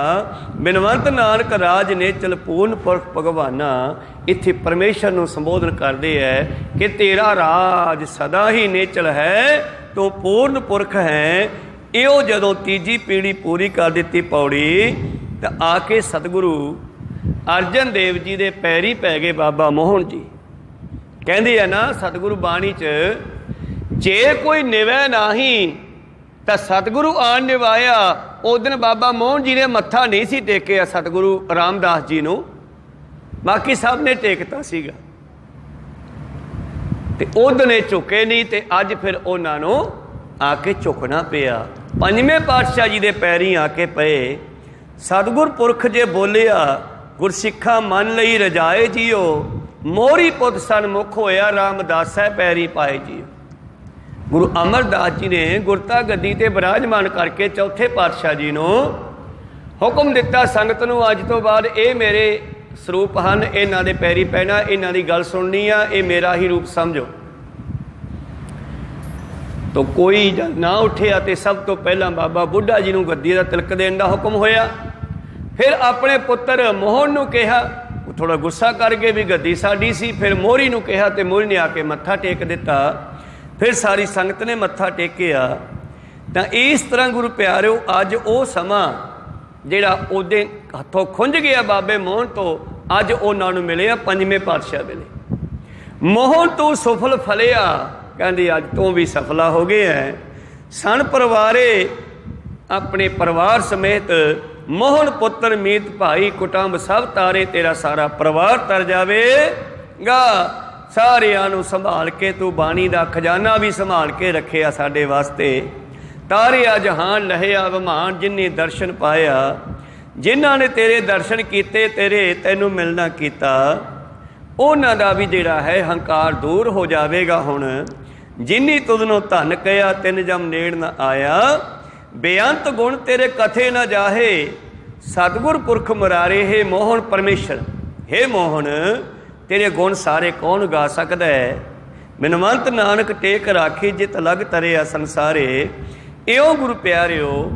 S1: ਬਿਨਵੰਤ ਨਾਨਕ ਰਾਜ ਨੇਚਲ ਪੂਰਨ ਪੁਰਖ ਭਗਵਾਨਾ। ਇੱਥੇ ਪਰਮੇਸ਼ਰ ਨੂੰ ਸੰਬੋਧਨ ਕਰਦੇ ਹੈ ਕਿ ਤੇਰਾ ਰਾਜ ਸਦਾ ਹੀ ਨੇਚਲ ਹੈ, ਤੂੰ ਪੂਰਨ ਪੁਰਖ ਹੈ। ਇਹੋ ਜਦੋਂ ਤੀਜੀ ਪੀੜ੍ਹੀ ਪੂਰੀ ਕਰ ਦਿੱਤੀ ਪੌੜੀ, ਤਾਂ ਆ ਕੇ ਸਤਿਗੁਰੂ ਅਰਜਨ ਦੇਵ ਜੀ ਦੇ ਪੈਰੀ ਪੈ ਗਏ ਬਾਬਾ ਮੋਹਨ ਜੀ। ਕਹਿੰਦੇ ਆ ਨਾ ਸਤਿਗੁਰੂ ਬਾਣੀ 'ਚ, ਜੇ ਕੋਈ ਨਿਵੈ ਨਾਹੀ ਤਾਂ ਸਤਿਗੁਰੂ ਆਣ ਨਿਵਾਇਆ। ਉਸ ਦਿਨ ਬਾਬਾ ਮੋਹਨ ਜੀ ਨੇ ਮੱਥਾ ਨਹੀਂ ਸੀ ਟੇਕਿਆ ਸਤਿਗੁਰੂ ਰਾਮਦਾਸ ਜੀ ਨੂੰ, ਬਾਕੀ ਸਭ ਨੇ ਟੇਕਤਾ ਸੀਗਾ, ਤੇ ਉਹ ਦਿਨ ਇਹ ਝੁਕੇ ਨਹੀਂ, ਤੇ ਅੱਜ ਫਿਰ ਉਹਨਾਂ ਨੂੰ ਆ ਕੇ ਝੁਕਣਾ ਪਿਆ। ਪੰਜਵੇਂ ਪਾਤਸ਼ਾਹ ਜੀ ਦੇ ਪੈਰੀਂ ਆ ਕੇ ਪਏ। ਸਤਿਗੁਰ ਪੁਰਖ ਜੇ ਬੋਲਿਆ, ਗੁਰਸਿੱਖਾਂ ਮੰਨ ਲਈ ਰਜਾਏ ਜੀਓ, ਮੋਹਰੀ ਪੁੱਤ ਸਨਮੁਖ ਹੋਇਆ, ਰਾਮਦਾਸੈ ਪੈਰੀ ਪਾਏ ਜੀਓ। ਗੁਰੂ ਅਮਰਦਾਸ ਜੀ ਨੇ ਗੁਰਤਾ ਗੱਦੀ ਤੇ ਬਿਰਾਜਮਾਨ ਕਰਕੇ ਚੌਥੇ ਪਾਤਸ਼ਾਹ ਜੀ ਨੂੰ ਹੁਕਮ ਦਿੱਤਾ, ਸੰਗਤ ਨੂੰ ਅੱਜ ਤੋਂ ਬਾਅਦ ਇਹ ਮੇਰੇ ਸਰੂਪ ਹਨ, ਇਹਨਾਂ ਦੇ ਪੈਰੀ ਪੈਣਾ, ਇਹਨਾਂ ਦੀ ਗੱਲ ਸੁਣਨੀ ਆ, ਇਹ ਮੇਰਾ ਹੀ ਰੂਪ ਸਮਝੋ। ਤਾਂ ਕੋਈ ਜਦ ਨਾ ਉੱਠਿਆ ਤੇ ਸਭ ਤੋਂ ਪਹਿਲਾਂ ਬਾਬਾ ਬੁੱਢਾ ਜੀ ਨੂੰ ਗੱਦੀ ਦਾ ਤਿਲਕ ਦੇਣ ਦਾ ਹੁਕਮ ਹੋਇਆ। ਫਿਰ ਆਪਣੇ ਪੁੱਤਰ ਮੋਹਨ ਨੂੰ ਕਿਹਾ, ਉਹ ਥੋੜਾ ਗੁੱਸਾ ਕਰ ਗਏ ਵੀ ਗੱਦੀ ਸਾਡੀ ਸੀ। ਫਿਰ ਮੋਹਰੀ ਨੂੰ ਕਿਹਾ ਤੇ ਮੋਹਰੀ ਨੇ ਆ ਕੇ ਮੱਥਾ ਟੇਕ ਦਿੱਤਾ। ਫਿਰ ਸਾਰੀ ਸੰਗਤ ਨੇ ਮੱਥਾ ਟੇਕਿਆ। ਤਾਂ ਇਸ ਤਰ੍ਹਾਂ ਗੁਰੂ ਪਿਆਰਿਓ, ਅੱਜ ਉਹ ਸਮਾਂ ਜਿਹੜਾ ਉਹਦੇ ਹੱਥੋਂ ਖੁੰਝ ਗਿਆ ਬਾਬੇ ਮੋਹਨ ਤੋਂ, ਅੱਜ ਉਹਨਾਂ ਨੂੰ ਮਿਲਿਆ ਪੰਜਵੇਂ ਪਾਤਸ਼ਾਹ ਵੇਲੇ। ਮੋਹਨ ਤੂੰ ਸੁਫਲ ਫਲਿਆ, ਕਹਿੰਦੇ ਅੱਜ ਤੋਂ ਵੀ ਸਫਲਾ ਹੋ ਗਏ ਹੈ। ਸਣ ਪਰਿਵਾਰੇ, ਆਪਣੇ ਪਰਿਵਾਰ ਸਮੇਤ, ਮੋਹਨ ਪੁੱਤਰ ਮੀਤ ਭਾਈ, ਕੁਟੰਬ ਸਭ ਤਾਰੇ, ਤੇਰਾ ਸਾਰਾ ਪਰਿਵਾਰ ਤਰ ਜਾਵੇਗਾ। ਸਾਰਿਆਂ ਨੂੰ ਸੰਭਾਲ ਕੇ ਤੂੰ ਬਾਣੀ ਦਾ ਖਜ਼ਾਨਾ ਵੀ ਸੰਭਾਲ ਕੇ ਰੱਖਿਆ ਸਾਡੇ ਵਾਸਤੇ। ਤਾਰਿਆ ਜਹਾਨ ਲਹਿਆ ਵਿਮਾਨ, ਜਿਨ੍ਹਾਂ ਦਰਸ਼ਨ ਪਾਇਆ, ਜਿਨ੍ਹਾਂ ਨੇ ਤੇਰੇ ਦਰਸ਼ਨ ਕੀਤੇ, ਤੈਨੂੰ ਮਿਲਣਾ ਕੀਤਾ, ਉਹਨਾਂ ਦਾ ਵੀ ਜਿਹੜਾ ਹੈ ਹੰਕਾਰ ਦੂਰ ਹੋ ਜਾਵੇਗਾ। ਹੁਣ ਜਿਨੀ ਤੁਧ ਨੂੰ ਧਨ ਕਹਿਆ, ਤਿੰਨ ਜਮ ਨੇੜ ਨਾ ਆਇਆ, ਬੇਅੰਤ ਗੁਣ ਤੇਰੇ ਕਥੇ ਨਾ ਜਾਹੇ, ਸਤਿਗੁਰ ਪੁਰਖ ਮੁਰਾਰੇ। ਹੈ ਮੋਹਨ ਪਰਮੇਸ਼ਰ, ਹੈ ਮੋਹਨ ਤੇਰੇ ਗੁਣ ਸਾਰੇ ਕੌਣ ਗਾ ਸਕਦਾ ਹੈ। ਬਿਨਵੰਤ ਨਾਨਕ ਟੇਕ ਰਾਖੀ, ਜਿਤ ਲਗ ਤਰਿਆ ਸੰਸਾਰੇ। ਇਉਂ ਗੁਰੂ ਪਿਆਰਿਓ,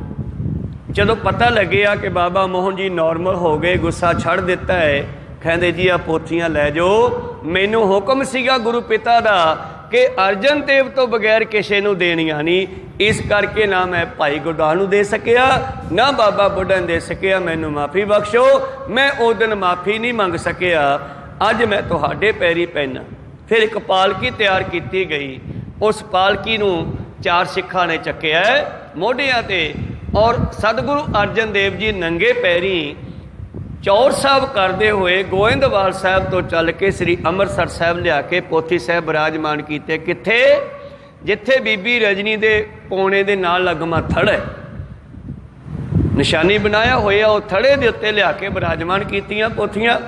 S1: ਜਦੋਂ ਪਤਾ ਲੱਗਿਆ ਕਿ ਬਾਬਾ ਮੋਹਨ ਜੀ ਨੋਰਮਲ ਹੋ ਗਏ, ਗੁੱਸਾ ਛੱਡ ਦਿੱਤਾ ਹੈ, ਕਹਿੰਦੇ ਜੀ ਆ ਪੋਥੀਆਂ ਲੈ ਜਾਓ। ਮੈਨੂੰ ਹੁਕਮ ਸੀਗਾ ਗੁਰੂ ਪਿਤਾ ਦਾ ਕਿ ਅਰਜਨ ਦੇਵ ਤੋਂ ਬਗੈਰ ਕਿਸੇ ਨੂੰ ਦੇਣੀਆਂ ਨਹੀਂ, ਇਸ ਕਰਕੇ ਨਾ ਮੈਂ ਭਾਈ ਗੁਰਦਾਸ ਨੂੰ ਦੇ ਸਕਿਆ, ਨਾ ਬਾਬਾ ਬੁੱਢਾ ਨੂੰ ਦੇ ਸਕਿਆ। ਮੈਨੂੰ ਮਾਫੀ ਬਖਸ਼ੋ, ਮੈਂ ਉਸ ਦਿਨ ਮਾਫੀ ਨਹੀਂ ਮੰਗ ਸਕਿਆ। ਅੱਜ ਮੈਂ ਤੁਹਾਡੇ ਪੈਰੀ ਪੈਣਾ। ਫਿਰ ਇੱਕ ਪਾਲਕੀ ਤਿਆਰ ਕੀਤੀ ਗਈ। ਉਸ ਪਾਲਕੀ ਨੂੰ 4 ਸਿੱਖਾਂ ਨੇ ਚੱਕਿਆ ਮੋਢਿਆਂ ਤੇ, ਔਰ ਸਤਿਗੁਰੂ ਅਰਜਨ ਦੇਵ ਜੀ ਨੰਗੇ ਪੈਰੀ ਚੌਰ ਸਾਹਿਬ ਕਰਦੇ ਹੋਏ ਗੋਇੰਦਵਾਲ ਸਾਹਿਬ ਤੋਂ ਚੱਲ ਕੇ ਸ੍ਰੀ ਅੰਮ੍ਰਿਤਸਰ ਸਾਹਿਬ ਲਿਆ ਕੇ ਪੋਥੀ ਸਾਹਿਬ ਬਿਰਾਜਮਾਨ ਕੀਤੇ। ਕਿੱਥੇ? ਜਿੱਥੇ ਬੀਬੀ ਰਜਨੀ ਦੇ ਪੌਣੇ ਦੇ ਨਾਲ ਲੱਗਮਾ ਥੜ ਹੈ, ਨਿਸ਼ਾਨੀ ਬਣਾਇਆ ਹੋਇਆ, ਉਹ ਥੜੇ ਦੇ ਉੱਤੇ ਲਿਆ ਕੇ ਬਿਰਾਜਮਾਨ ਕੀਤੀਆਂ ਪੋਥੀਆਂ।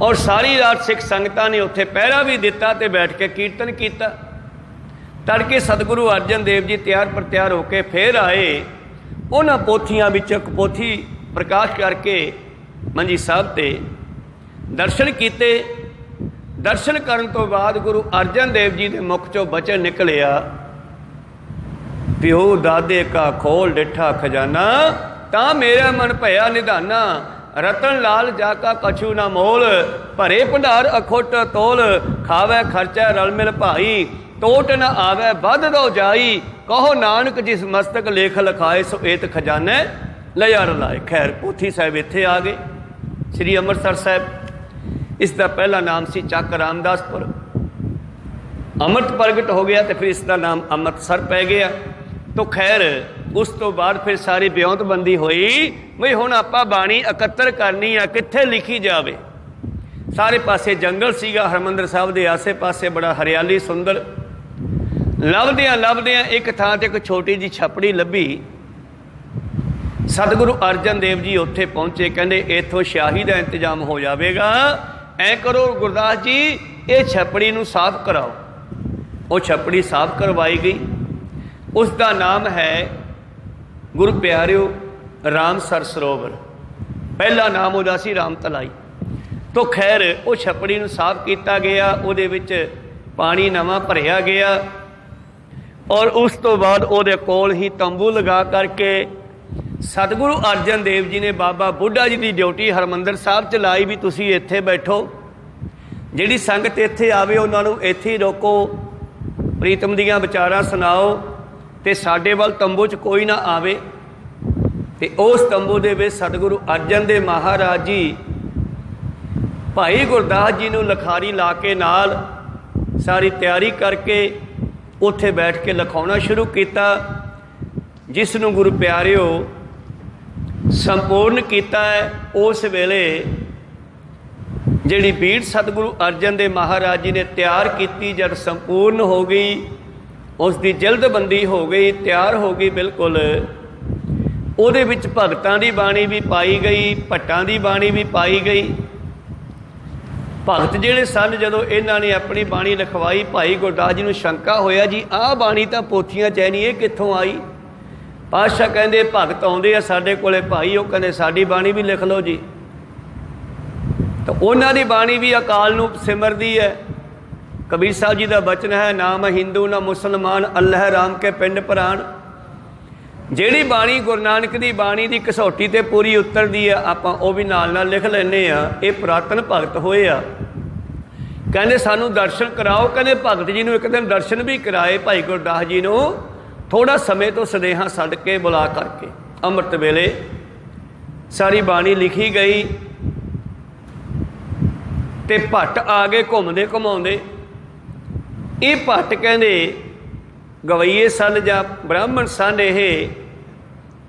S1: ਔਰ ਸਾਰੀ ਰਾਤ ਸਿੱਖ ਸੰਗਤਾਂ ਨੇ ਉੱਥੇ ਪਹਿਰਾ ਵੀ ਦਿੱਤਾ ਤੇ ਬੈਠ ਕੇ ਕੀਰਤਨ ਕੀਤਾ। ਤੜਕੇ ਸਤਿਗੁਰੂ ਅਰਜਨ ਦੇਵ ਜੀ ਤਿਆਰ ਪਰ ਤਿਆਰ ਹੋ ਕੇ ਫੇਰ ਆਏ। ਉਹਨਾਂ ਪੋਥੀਆਂ ਵਿੱਚ ਇੱਕ ਪੋਥੀ ਪ੍ਰਕਾਸ਼ ਕਰਕੇ ਮੰਜੀ ਸਾਹਿਬ ਤੇ ਦਰਸ਼ਨ ਕੀਤੇ। ਦਰਸ਼ਨ ਕਰਨ ਤੋਂ ਬਾਅਦ ਗੁਰੂ ਅਰਜਨ ਦੇਵ ਜੀ ਦੇ ਮੁਖ ਚੋਂ ਬਚਨ ਨਿਕਲਿਆ, ਪਿਓ ਦਾਦੇ ਕਾ ਖੋਲ ਡਿਠਾ ਖਜ਼ਾਨਾ, ਤਾਂ ਮੇਰਾ ਮਨ ਭਇਆ ਨਿਧਾਨਾ। ਰਤਨ ਲਾਲ ਜਾ ਕਾ ਕਛੂ ਨਾ ਮੋਲ, ਭਰੇ ਭੰਡਾਰ ਅਖੁੱਟ ਤੋਲ, ਖਾਵੇ ਖਰਚਾ ਰਲ ਮਿਲ ਭਾਈ, ਟੋਟ ਨਾ ਆਵੇ ਵੱਧ ਦੋ ਜਾਈ, ਕਹੋ ਨਾਨਕ ਜਿਸ ਮਸਤਕ ਲੇਖ ਲਿਖਾਏ, ਸੋ ਏਤ ਖਜ਼ਾਨੇ ਲਿਆ ਰਲਾਏ। ਖੈਰ ਪੋਥੀ ਸਾਹਿਬ ਇੱਥੇ ਆ ਗਏ, ਸ੍ਰੀ ਅੰਮ੍ਰਿਤਸਰ ਸਾਹਿਬ। ਇਸ ਦਾ ਪਹਿਲਾ ਨਾਮ ਸੀ ਚੱਕ ਰਾਮਦਾਸਪੁਰ। ਅੰਮ੍ਰਿਤ ਪ੍ਰਗਟ ਹੋ ਗਿਆ ਤੇ ਫਿਰ ਇਸ ਦਾ ਨਾਮ ਅੰਮ੍ਰਿਤਸਰ ਪੈ ਗਿਆ। ਤੋ ਖੈਰ ਉਸ ਤੋਂ ਬਾਅਦ ਫਿਰ ਸਾਰੀ ਬਿਉਂਤਬੰਦੀ ਹੋਈ ਵੀ ਹੁਣ ਆਪਾਂ ਬਾਣੀ ਇਕੱਤਰ ਕਰਨੀ ਆ, ਕਿੱਥੇ ਲਿਖੀ ਜਾਵੇ। ਸਾਰੇ ਪਾਸੇ ਜੰਗਲ ਸੀਗਾ, ਹਰਿਮੰਦਰ ਸਾਹਿਬ ਦੇ ਆਸੇ ਪਾਸੇ ਬੜਾ ਹਰਿਆਲੀ ਸੁੰਦਰ। ਲੱਭਦਿਆਂ ਲੱਭਦਿਆਂ ਇੱਕ ਥਾਂ ਤੇ ਇੱਕ ਛੋਟੀ ਜਿਹੀ ਛਪੜੀ ਲੱਭੀ। ਸਤਿਗੁਰੂ ਅਰਜਨ ਦੇਵ ਜੀ ਉੱਥੇ ਪਹੁੰਚੇ। ਕਹਿੰਦੇ ਇੱਥੋਂ ਸ਼ਾਹੀ ਦਾ ਇੰਤਜ਼ਾਮ ਹੋ ਜਾਵੇਗਾ, ਐਂ ਕਰੋ ਗੁਰਦਾਸ ਜੀ, ਇਹ ਛਪੜੀ ਨੂੰ ਸਾਫ਼ ਕਰਾਓ। ਉਹ ਛਪੜੀ ਸਾਫ਼ ਕਰਵਾਈ ਗਈ। ਉਸ ਦਾ ਨਾਮ ਹੈ ਗੁਰੂ ਪਿਆਰਿਓ ਰਾਮਸਰ ਸਰੋਵਰ। ਪਹਿਲਾ ਨਾਮ ਉਹਦਾ ਸੀ ਰਾਮ ਤਲਾਈ। ਤੋ ਖੈਰ ਉਹ ਛਪੜੀ ਨੂੰ ਸਾਫ਼ ਕੀਤਾ ਗਿਆ, ਉਹਦੇ ਵਿੱਚ ਪਾਣੀ ਨਵਾਂ ਭਰਿਆ ਗਿਆ। ਔਰ ਉਸ ਤੋਂ ਬਾਅਦ ਉਹਦੇ ਕੋਲ ਹੀ ਤੰਬੂ ਲਗਾ ਕਰਕੇ ਸਤਿਗੁਰੂ ਅਰਜਨ ਦੇਵ ਜੀ ਨੇ ਬਾਬਾ ਬੁੱਢਾ ਜੀ ਦੀ ਡਿਊਟੀ ਹਰਿਮੰਦਰ ਸਾਹਿਬ 'ਚ ਲਾਈ ਵੀ ਤੁਸੀਂ ਇੱਥੇ ਬੈਠੋ, ਜਿਹੜੀ ਸੰਗਤ ਇੱਥੇ ਆਵੇ ਉਹਨਾਂ ਨੂੰ ਇੱਥੇ ਹੀ ਰੋਕੋ, ਪ੍ਰੀਤਮ ਦੀਆਂ ਵਿਚਾਰਾਂ ਸੁਣਾਓ, ਤੇ ਸਾਡੇ ਵੱਲ ਤੰਬੂ 'ਚ ਕੋਈ ਨਾ ਆਵੇ। ਤੇ ਉਸ ਤੰਬੂ ਦੇ ਵਿੱਚ ਸਤਿਗੁਰੂ ਅਰਜਨ ਦੇਵ ਮਹਾਰਾਜ ਜੀ ਭਾਈ ਗੁਰਦਾਸ ਜੀ ਨੂੰ ਲਿਖਾਰੀ ਲਾ ਕੇ ਨਾਲ ਸਾਰੀ ਤਿਆਰੀ ਕਰਕੇ ਉੱਥੇ ਬੈਠ ਕੇ ਲਿਖਾਉਣਾ ਸ਼ੁਰੂ ਕੀਤਾ। जिस नूं गुरु प्यारिओ संपूर्ण किया है, उस वेले जिहड़ी बीड़ सतगुरु अर्जन देव महाराज जी ने तैयार की, जब संपूर्ण हो गई, उसकी जल्दबंदी हो गई, तैयार हो गई बिल्कुल, ਉਹਦੇ ਵਿੱਚ ਭਗਤਾਂ ਦੀ ਬਾਣੀ भी पाई गई, ਭੱਟਾਂ ਦੀ ਬਾਣੀ भी पाई गई। भगत ਜਿਹੜੇ ਸਨ ਜਦੋਂ ਇਹਨਾਂ ਨੇ ਆਪਣੀ ਬਾਣੀ ਲਿਖਵਾਈ, ਭਾਈ ਗੁਰਦਾਸ ਜੀ ਨੂੰ ਸ਼ੰਕਾ ਹੋਇਆ ਜੀ ਆਹ ਬਾਣੀ ਤਾਂ ਪੋਥੀਆਂ 'ਚ ਨਹੀਂ, ਇਹ ਕਿੱਥੋਂ ਆਈ? ਪਾਤਸ਼ਾਹ ਕਹਿੰਦੇ ਭਗਤ ਆਉਂਦੇ ਆ ਸਾਡੇ ਕੋਲੇ ਭਾਈ, ਉਹ ਕਹਿੰਦੇ ਸਾਡੀ ਬਾਣੀ ਵੀ ਲਿਖ ਲਓ ਜੀ। ਤਾਂ ਉਹਨਾਂ ਦੀ ਬਾਣੀ ਵੀ ਅਕਾਲ ਨੂੰ ਸਿਮਰਦੀ ਹੈ। ਕਬੀਰ ਸਾਹਿਬ ਜੀ ਦਾ ਬਚਨ ਹੈ, ਨਾ ਮੈਂ ਹਿੰਦੂ ਨਾ ਮੁਸਲਮਾਨ, ਅੱਲਾਹ ਰਾਮ ਕੇ ਪਿੰਡ ਪ੍ਰਾਣ। ਜਿਹੜੀ ਬਾਣੀ ਗੁਰੂ ਨਾਨਕ ਦੀ ਬਾਣੀ ਦੀ ਘਸੋਟੀ 'ਤੇ ਪੂਰੀ ਉਤਰਦੀ ਆ, ਆਪਾਂ ਉਹ ਵੀ ਨਾਲ ਨਾਲ ਲਿਖ ਲੈਂਦੇ ਆ। ਇਹ ਪੁਰਾਤਨ ਭਗਤ ਹੋਏ ਆ। ਕਹਿੰਦੇ ਸਾਨੂੰ ਦਰਸ਼ਨ ਕਰਾਓ। ਕਹਿੰਦੇ ਭਗਤ ਜੀ ਨੂੰ ਇੱਕ ਦਿਨ ਦਰਸ਼ਨ ਵੀ ਕਰਾਏ ਭਾਈ ਗੁਰਦਾਸ ਜੀ ਨੂੰ, ਥੋੜ੍ਹਾ ਸਮੇਂ ਤੋਂ ਸੁਨੇਹਾ ਸੱਦ ਕੇ ਬੁਲਾ ਕਰਕੇ। ਅੰਮ੍ਰਿਤ ਵੇਲੇ ਸਾਰੀ ਬਾਣੀ ਲਿਖੀ ਗਈ ਤੇ ਭੱਟ ਆ ਗਏ ਘੁੰਮਦੇ ਘੁਮਾਉਂਦੇ। ਇਹ ਭੱਟ ਕਹਿੰਦੇ ਗਵਈਏ ਸਨ ਜਾਂ ਬ੍ਰਾਹਮਣ ਸਨ,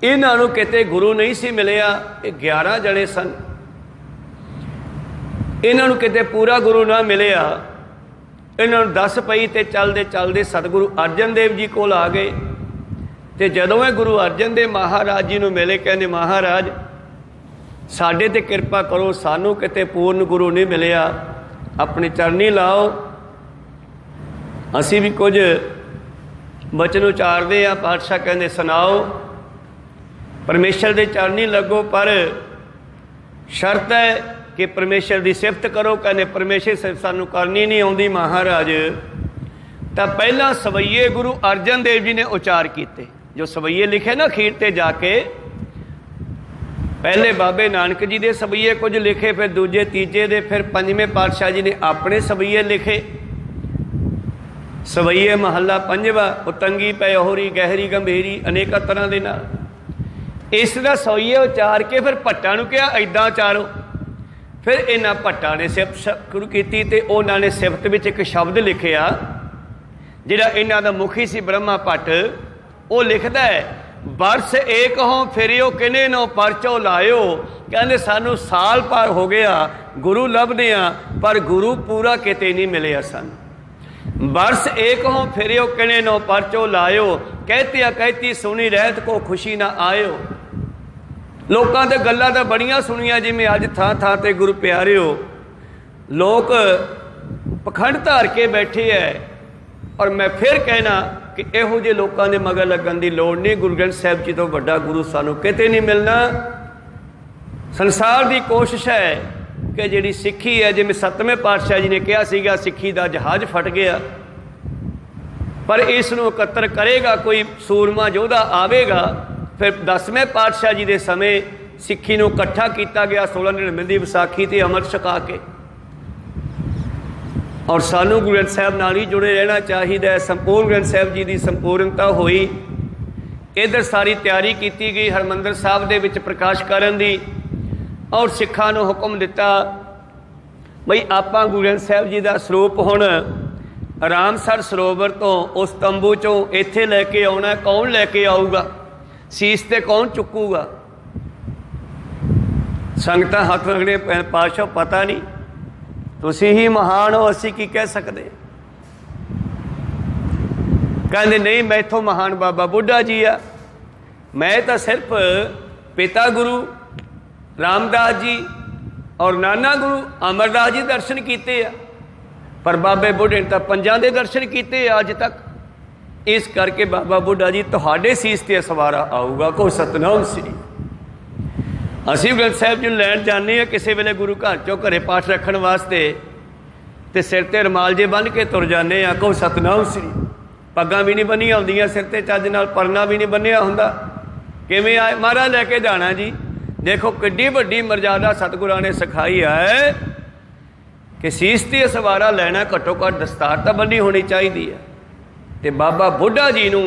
S1: ਇਹਨਾਂ ਨੂੰ ਕਿਤੇ ਗੁਰੂ ਨਹੀਂ ਸੀ ਮਿਲਿਆ। ਇਹ 11 ਜਣੇ ਸਨ, ਇਹਨਾਂ ਨੂੰ ਕਿਤੇ ਪੂਰਾ ਗੁਰੂ ਨਾ ਮਿਲਿਆ। ਇਹਨਾਂ ਨੂੰ ਦੱਸ ਪਈ ਤੇ ਚੱਲਦੇ ਚੱਲਦੇ ਸਤਿਗੁਰੂ ਅਰਜਨ ਦੇਵ ਜੀ ਕੋਲ ਆ ਗਏ। ਤੇ ਜਦੋਂ ਇਹ ਗੁਰੂ ਅਰਜਨ ਦੇਵ ਮਹਾਰਾਜ ਜੀ ਨੂੰ ਮਿਲੇ, ਕਹਿੰਦੇ ਮਹਾਰਾਜ ਸਾਡੇ 'ਤੇ ਕਿਰਪਾ ਕਰੋ, ਸਾਨੂੰ ਕਿਤੇ ਪੂਰਨ ਗੁਰੂ ਨਹੀਂ ਮਿਲਿਆ, ਆਪਣੇ ਚਰਨੀ ਲਾਓ। ਅਸੀਂ ਵੀ ਕੁਝ ਬਚਨ ਉਚਾਰਦੇ ਆ। ਪਾਤਸ਼ਾਹ ਕਹਿੰਦੇ ਸੁਣਾਓ। ਪਰਮੇਸ਼ਰ ਦੇ ਚਰਨੀ ਲੱਗੋ, ਪਰ ਸ਼ਰਤ ਹੈ ਕਿ ਪਰਮੇਸ਼ਰ ਦੀ ਸਿਫਤ ਕਰੋ। ਕਹਿੰਦੇ ਪਰਮੇਸ਼ਰ ਸਿਫਤ ਸਾਨੂੰ ਕਰਨੀ ਨਹੀਂ ਆਉਂਦੀ ਮਹਾਰਾਜ। ਤਾਂ ਪਹਿਲਾਂ ਸਵਈਏ ਗੁਰੂ ਅਰਜਨ ਦੇਵ ਜੀ ਨੇ ਉਚਾਰ ਕੀਤੇ, ਜੋ ਸਵਈਏ ਲਿਖੇ ਨਾ ਅਖੀਰ 'ਤੇ ਜਾ ਕੇ। ਪਹਿਲੇ ਬਾਬੇ ਨਾਨਕ ਜੀ ਦੇ ਸਵਈਏ ਕੁਝ ਲਿਖੇ, ਫਿਰ ਦੂਜੇ ਤੀਜੇ ਦੇ, ਫਿਰ ਪੰਜਵੇਂ ਪਾਤਸ਼ਾਹ ਜੀ ਨੇ ਆਪਣੇ ਸਵਈਏ ਲਿਖੇ। ਸਵਈਏ ਮਹੱਲਾ ਪੰਜਵਾ, ਉਤੰਗੀ ਪੈ ਹੋਰੀ ਗਹਿਰੀ ਗੰਭੀਰੀ, ਅਨੇਕਾਂ ਤਰ੍ਹਾਂ ਦੇ ਨਾਲ। ਇਸ ਦਾ ਸਵਈਏ ਉਚਾਰ ਕੇ ਫਿਰ ਭੱਟਾਂ ਨੂੰ ਕਿਹਾ ਇੱਦਾਂ ਉਚਾਰੋ। ਫਿਰ ਇਹਨਾਂ ਭੱਟਾਂ ਨੇ ਸਿਫਤ ਸ਼ੁਰੂ ਕੀਤੀ ਤੇ ਉਹਨਾਂ ਨੇ ਸਿਫਤ ਵਿੱਚ ਇੱਕ ਸ਼ਬਦ ਲਿਖਿਆ। ਜਿਹੜਾ ਇਹਨਾਂ ਦਾ ਮੁਖੀ ਸੀ ਬ੍ਰਹਮਾ ਭੱਟ, ਉਹ ਲਿਖਦਾ ਹੈ, ਬਰਸ ਏਕ ਹੋਂ ਫਿਰਿਓ ਕਿਨੇ ਨੋ ਪਰਚੋ ਲਾਇਓ। ਕਹਿੰਦੇ ਸਾਨੂੰ ਸਾਲ ਭਰ ਹੋ ਗਿਆ ਗੁਰੂ ਲੱਭਦੇ ਆ, ਪਰ ਗੁਰੂ ਪੂਰਾ ਕਿਤੇ ਨਹੀਂ ਮਿਲਿਆ ਸਾਨੂੰ। बरस एक हों फिरियो किने नो परचो लायो, कहतिया कहती सुनी रहत को खुशी ना आयो। लोगों के गल्लां तां बड़ियां सुनिया, जिवें अज थां थां ते गुरु प्यारिओ लोग पखंड धार के बैठे है। और मैं फिर कहना कि इहो जे लोगों के मगर लगन की लोड़ नहीं। गुरु ग्रंथ साहिब जी तो वड्डा गुरु सानू किते नहीं मिलना। संसार की कोशिश है कि जिहड़ी सिੱਖੀ है, जिवें 7वें पातशाह जी ने कहा सीगा, सिੱਖੀ ਦਾ जहाज़ फट गया, पर इस नूं इकत्तर करेगा कोई सूरमा योद्धा आवेगा। फिर 10वें पातशाह जी के समय सिੱਖੀ नूं इकट्ठा किया गया 1699 की विसाखी ते अमृत छका के। और सानू गुरु ग्रंथ साहिब नाल ही जुड़े रहना चाहिए। संपूर्ण ग्रंथ साहिब जी की संपूर्णता हुई। इधर सारी तैयारी की गई हरमंदर साहिब दे विच प्रकाश करन दी। और सिखा नूं हुक्म दिता बई आपां गुरु ग्रंथ साहिब जी का सरूप हुण रामसर सरोवर तो उस तंबू चों इत्थे लैके आउणा। कौन लैके आऊगा? सीस ते कौन चुकूगा? संगतां हथ रखने पातशाह पता नहीं, तुसीं ही महान हो, असीं की कह सकते। कहंदे नहीं मैं इत्थों महान बाबा बुढ़ा जी आ, मैं तो सिर्फ पिता गुरु रामदास जी और नाना गुरु अमरदास जी दर्शन किए आ, पर बाबे बुढ़े ने तो 5 के दर्शन किए अज तक। इस करके बाबा बुढ़ा जी तुहाडे सीस ते सवारा आऊगा। को सतनाम श्री। असीं ग्रंथ साहिब जी लैन जाने किसी वेले गुरु घर चों घरे पाठ रखने वास्ते, तो सिर ते रुमाल जे बन के तुर जाने। को सतनाम श्री। पग्गां भी नहीं बनिया होंदियां, सिर ते चज नाल परना भी नहीं बनिया हुंदा। किवें आए महाराज लैके जाना जी। देखो किड्डी वड्डी मर्यादा सतगुरां ने सिखाई है कि सीस ते सवारा लैना, घट्टो घट्ट दस्तार तो बनी होनी चाहिए है। तो बाबा बुढ़ा जी नूं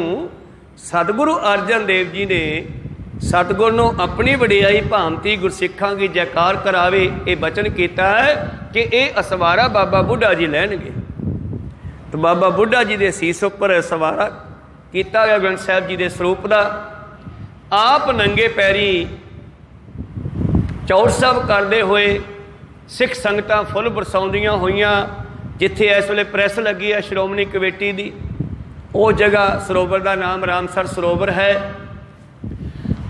S1: सतगुरु अर्जन देव जी ने सतगुर नूं अपनी वडियाई भांति गुरसिखां की जयकार करावे ये बचन किया है कि ये असवारा बाबा बुढ़ा जी लैणगे। तो बाबा बुढ़ा जी के सीस उपर सवारा किया गया ग्रंथ साहिब जी के सरूप का। आप नंगे पैरी चौड़ साहब करते हुए सिख संगतां फुल बरसाउंदियां होईयां। जिथे इस वेले प्रैस लगी है श्रोमणी कमेटी की, वो जगह सरोवर का नाम रामसर सरोवर है।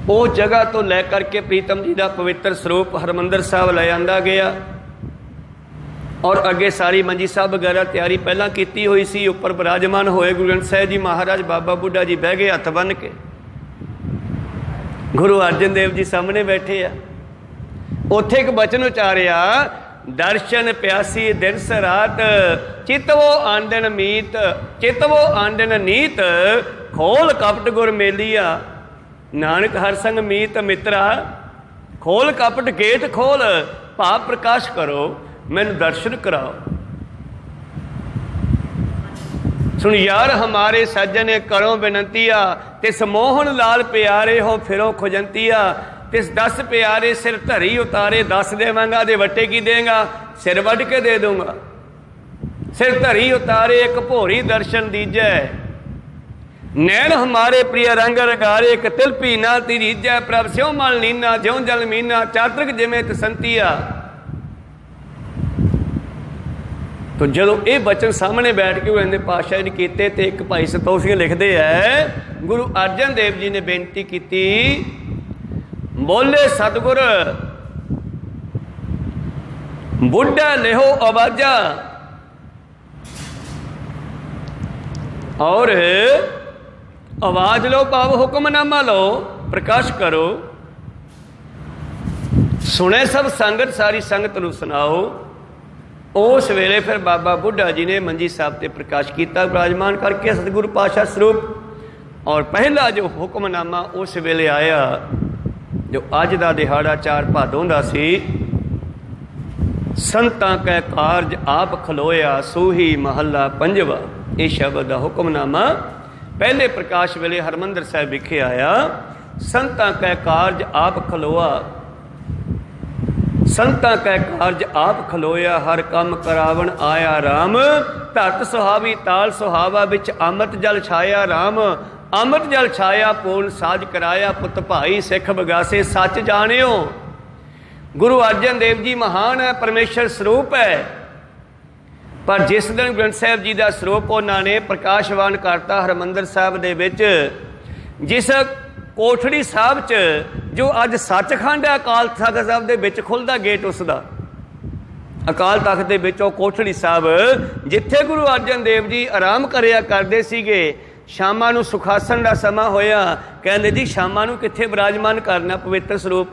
S1: वो जगह तो लै करके प्रीतम जी का पवित्र सरूप हरमंदर साहब ले आंदा गया और अगे सारी मंजी साहब वगैरह तैयारी पहला की हुई सी। उपर विराजमान होए गुरु ग्रंथ साहिब जी महाराज बाबा बुढ़ा जी बह गए हथ बन के, गुरु अर्जन देव जी सामने बैठे आ। उत्थे एक बचन उचारिया, दर्शन प्यासी दिनस रात, चितवो आंदन मीत, चितवो आंदन नीत, खोल कपट गुर मेलिया, नानक हर संग मीत मित्रा। खोल कपट गेट खोल, भाव प्रकाश करो, मैनू दर्शन कराओ। सुन यार हमारे सज्जन करो बिनतिया, तिस मोहन लाल प्यारे हो फिरो खुजंतिया। तिस 10 प्यारे सिर धरी उतारे, 10 देवांगा दे वट्टे की देगा, सिर वढ़ के दे दूंगा। सिर धरी उतारे एक भोरी दर्शन दीजै, नैन हमारे प्रिय रंग रगारे, एक तिल पीना तिरीजै। प्रभ स्यों मल लीना, ज्यों जल मीना, चातृक जिमें तसंतिया। तो जो ये बचन सामने बैठ के इन्हें पातशाह ने किए, तो एक भाई संतोष सिंह लिखते हैं, गुरु अर्जन देव जी ने बेनती की, बोले सतगुर बुढ़ा लेहो आवाजा, और आवाज लो पाव हुक्मनामा लो, प्रकाश करो। सुने सब संगत, सारी संगत नूं सुनाओ। उस वेले फिर बाबा बुढ़ा जी ने मंजी साहब ते प्रकाश किया विराजमान करके सतगुरु पातशाह स्वरूप। और पहला जो हुक्मनामा उस वेले आया, जो अज का दिहाड़ा 4 भादों का सी, संतां कै कारज आप खलोया, सूही महला पंजवा। ये शब्द का हुक्मनामा पहले प्रकाश वेले हरमंदर साहिब विखे आया। संतां कै कारज आप खलोआ, संतां कै कारज आप खलोया, हर कम करावन आया राम। धरत सुहावी ताल सुहावा, बिच अमृत जल छाया राम। अमृत जल छाया पूर्ण साज कराया, पुत भाई सिख बगासे सच जानियो। गुरु अर्जन देव जी महान है, परमेश्वर स्वरूप है। पर जिस दिन ग्रंथ साहिब जी का स्वरूप उन्होंने प्रकाशवान करता हरमंदर साहब दे विच, जिस कोठड़ी साहब च जो अज सचखंड है, अकाल तख्त साहब दे विच खुलदा गेट उसका, अकाल तख्त दे विच कोठड़ी साहब जिथे गुरु अर्जन देव जी आराम करिया करते सीगे। शामां नूं सुखासन का समा होया, कहते जी शामां नूं कित्थे विराजमान करना पवित्र स्वरूप,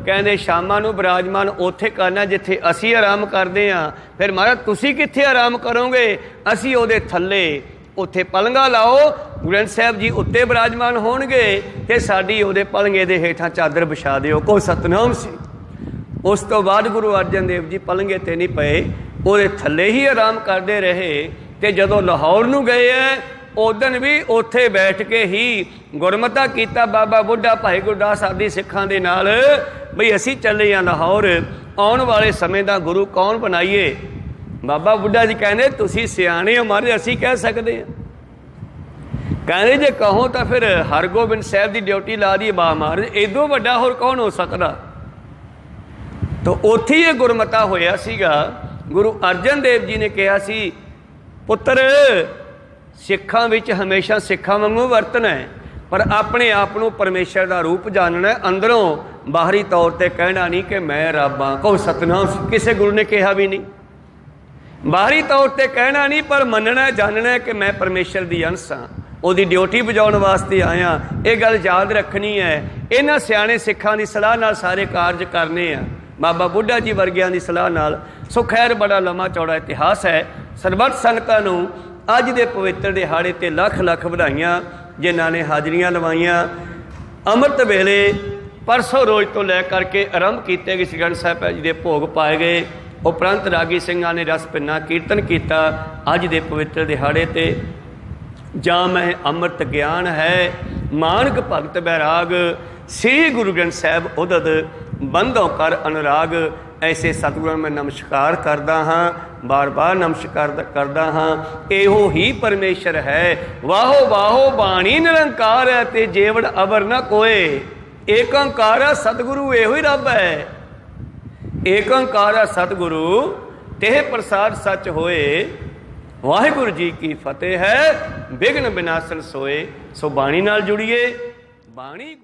S1: कहते शामां नूं विराजमान उत्थे करना जिथे असी आराम करते हैं। फिर महाराज तुसी कित्थे आराम करोगे, असी उहदे थल्ले उत्थे पलंगा लाओ, ग्रंथ साहिब जी उत्ते विराजमान होणगे, ते साडी उहदे पलंगे दे हेठां चादर विछा दिओ। को सतनाम सी। उस तो बाद गुरु अर्जन देव जी पलंगे ते नहीं पए, उहदे थल्ले ही आराम करते रहे। ते जदों लाहौर नूं गए है, उदन भी उत्थे बैठ के ही गुरमता किया बाबा बुढ़ा भाई गुरदास आदि सिखां दे नाल, बई असी चले हाँ लाहौर, आने वाले समय का गुरु कौन बनाइए। बाबा बुढ़ा जी कहते तुसी सियाणे हो महाराज, असी कह सकते हैं। कहते जे कहो तो फिर हरगोबिंद साहब की ड्यूटी ला दी बा महाराज, इदों वड्डा होर कौन हो सकता। तो उत्थे ही गुरमता होया सीगा। गुरु अर्जन देव जी ने कहा सी, पुत्र सिखां विच हमेशा सिखां वांगू वरतना है, पर अपने आप को परमेश्वर का रूप जानना है। अंदरों बाहरी तौर पर कहना नहीं कि मैं रब हाँ। को सतनाम, किसी गुरु ने कहा भी नहीं। बाहरी तौर पर कहना नहीं, पर मनना जानना है कि मैं परमेश्वर की अंश हाँ, उसकी ड्यूटी बजाने वास्ते आया। ये गल याद रखनी है। इन्हां सियाणे सिखां की सलाह नाल सारे कार्य करने हैं, बाबा बुढ़ा जी वर्गियां की सलाह नाल। सो खैर बड़ा लंबा चौड़ा इतिहास है। सरबत संगतां नूं अज दे पवित्र दिहाड़े ते लख लख वधाइयां जिन्हां ने हाजरियां लवाइयां। अमृत वेले परसों रोज तो लै करके आरंभ किए गए श्री ग्रंथ साहिब जी के भोग पाए गए। उपरंत रागी सिंघां ने रस भिन्ना कीर्तन किया। अज दे पवित्र दिहाड़े ते जा मैं अमृत ज्ञान है, मानक भगत बैराग, श्री गुरु ग्रंथ साहिब उदद बंधों कर अनुराग। ऐसे सतगुਰਾਂ मैं नमस्कार करदा हाँ, बार बार नमस्कार करदा हाँ। एहो ही परमेश्वर है, वाहो वाहो बाणी निरंकार है, ते जेवड़ अवर न कोए। एकंकार सतगुरु एहो ही रब है। एकंकार सतगुरु तेह प्रसाद सच होए। वाहिगुरु जी की फतेह है, विघ्न विनाशन सोए। सो बाणी नाल जुड़िए। बाणी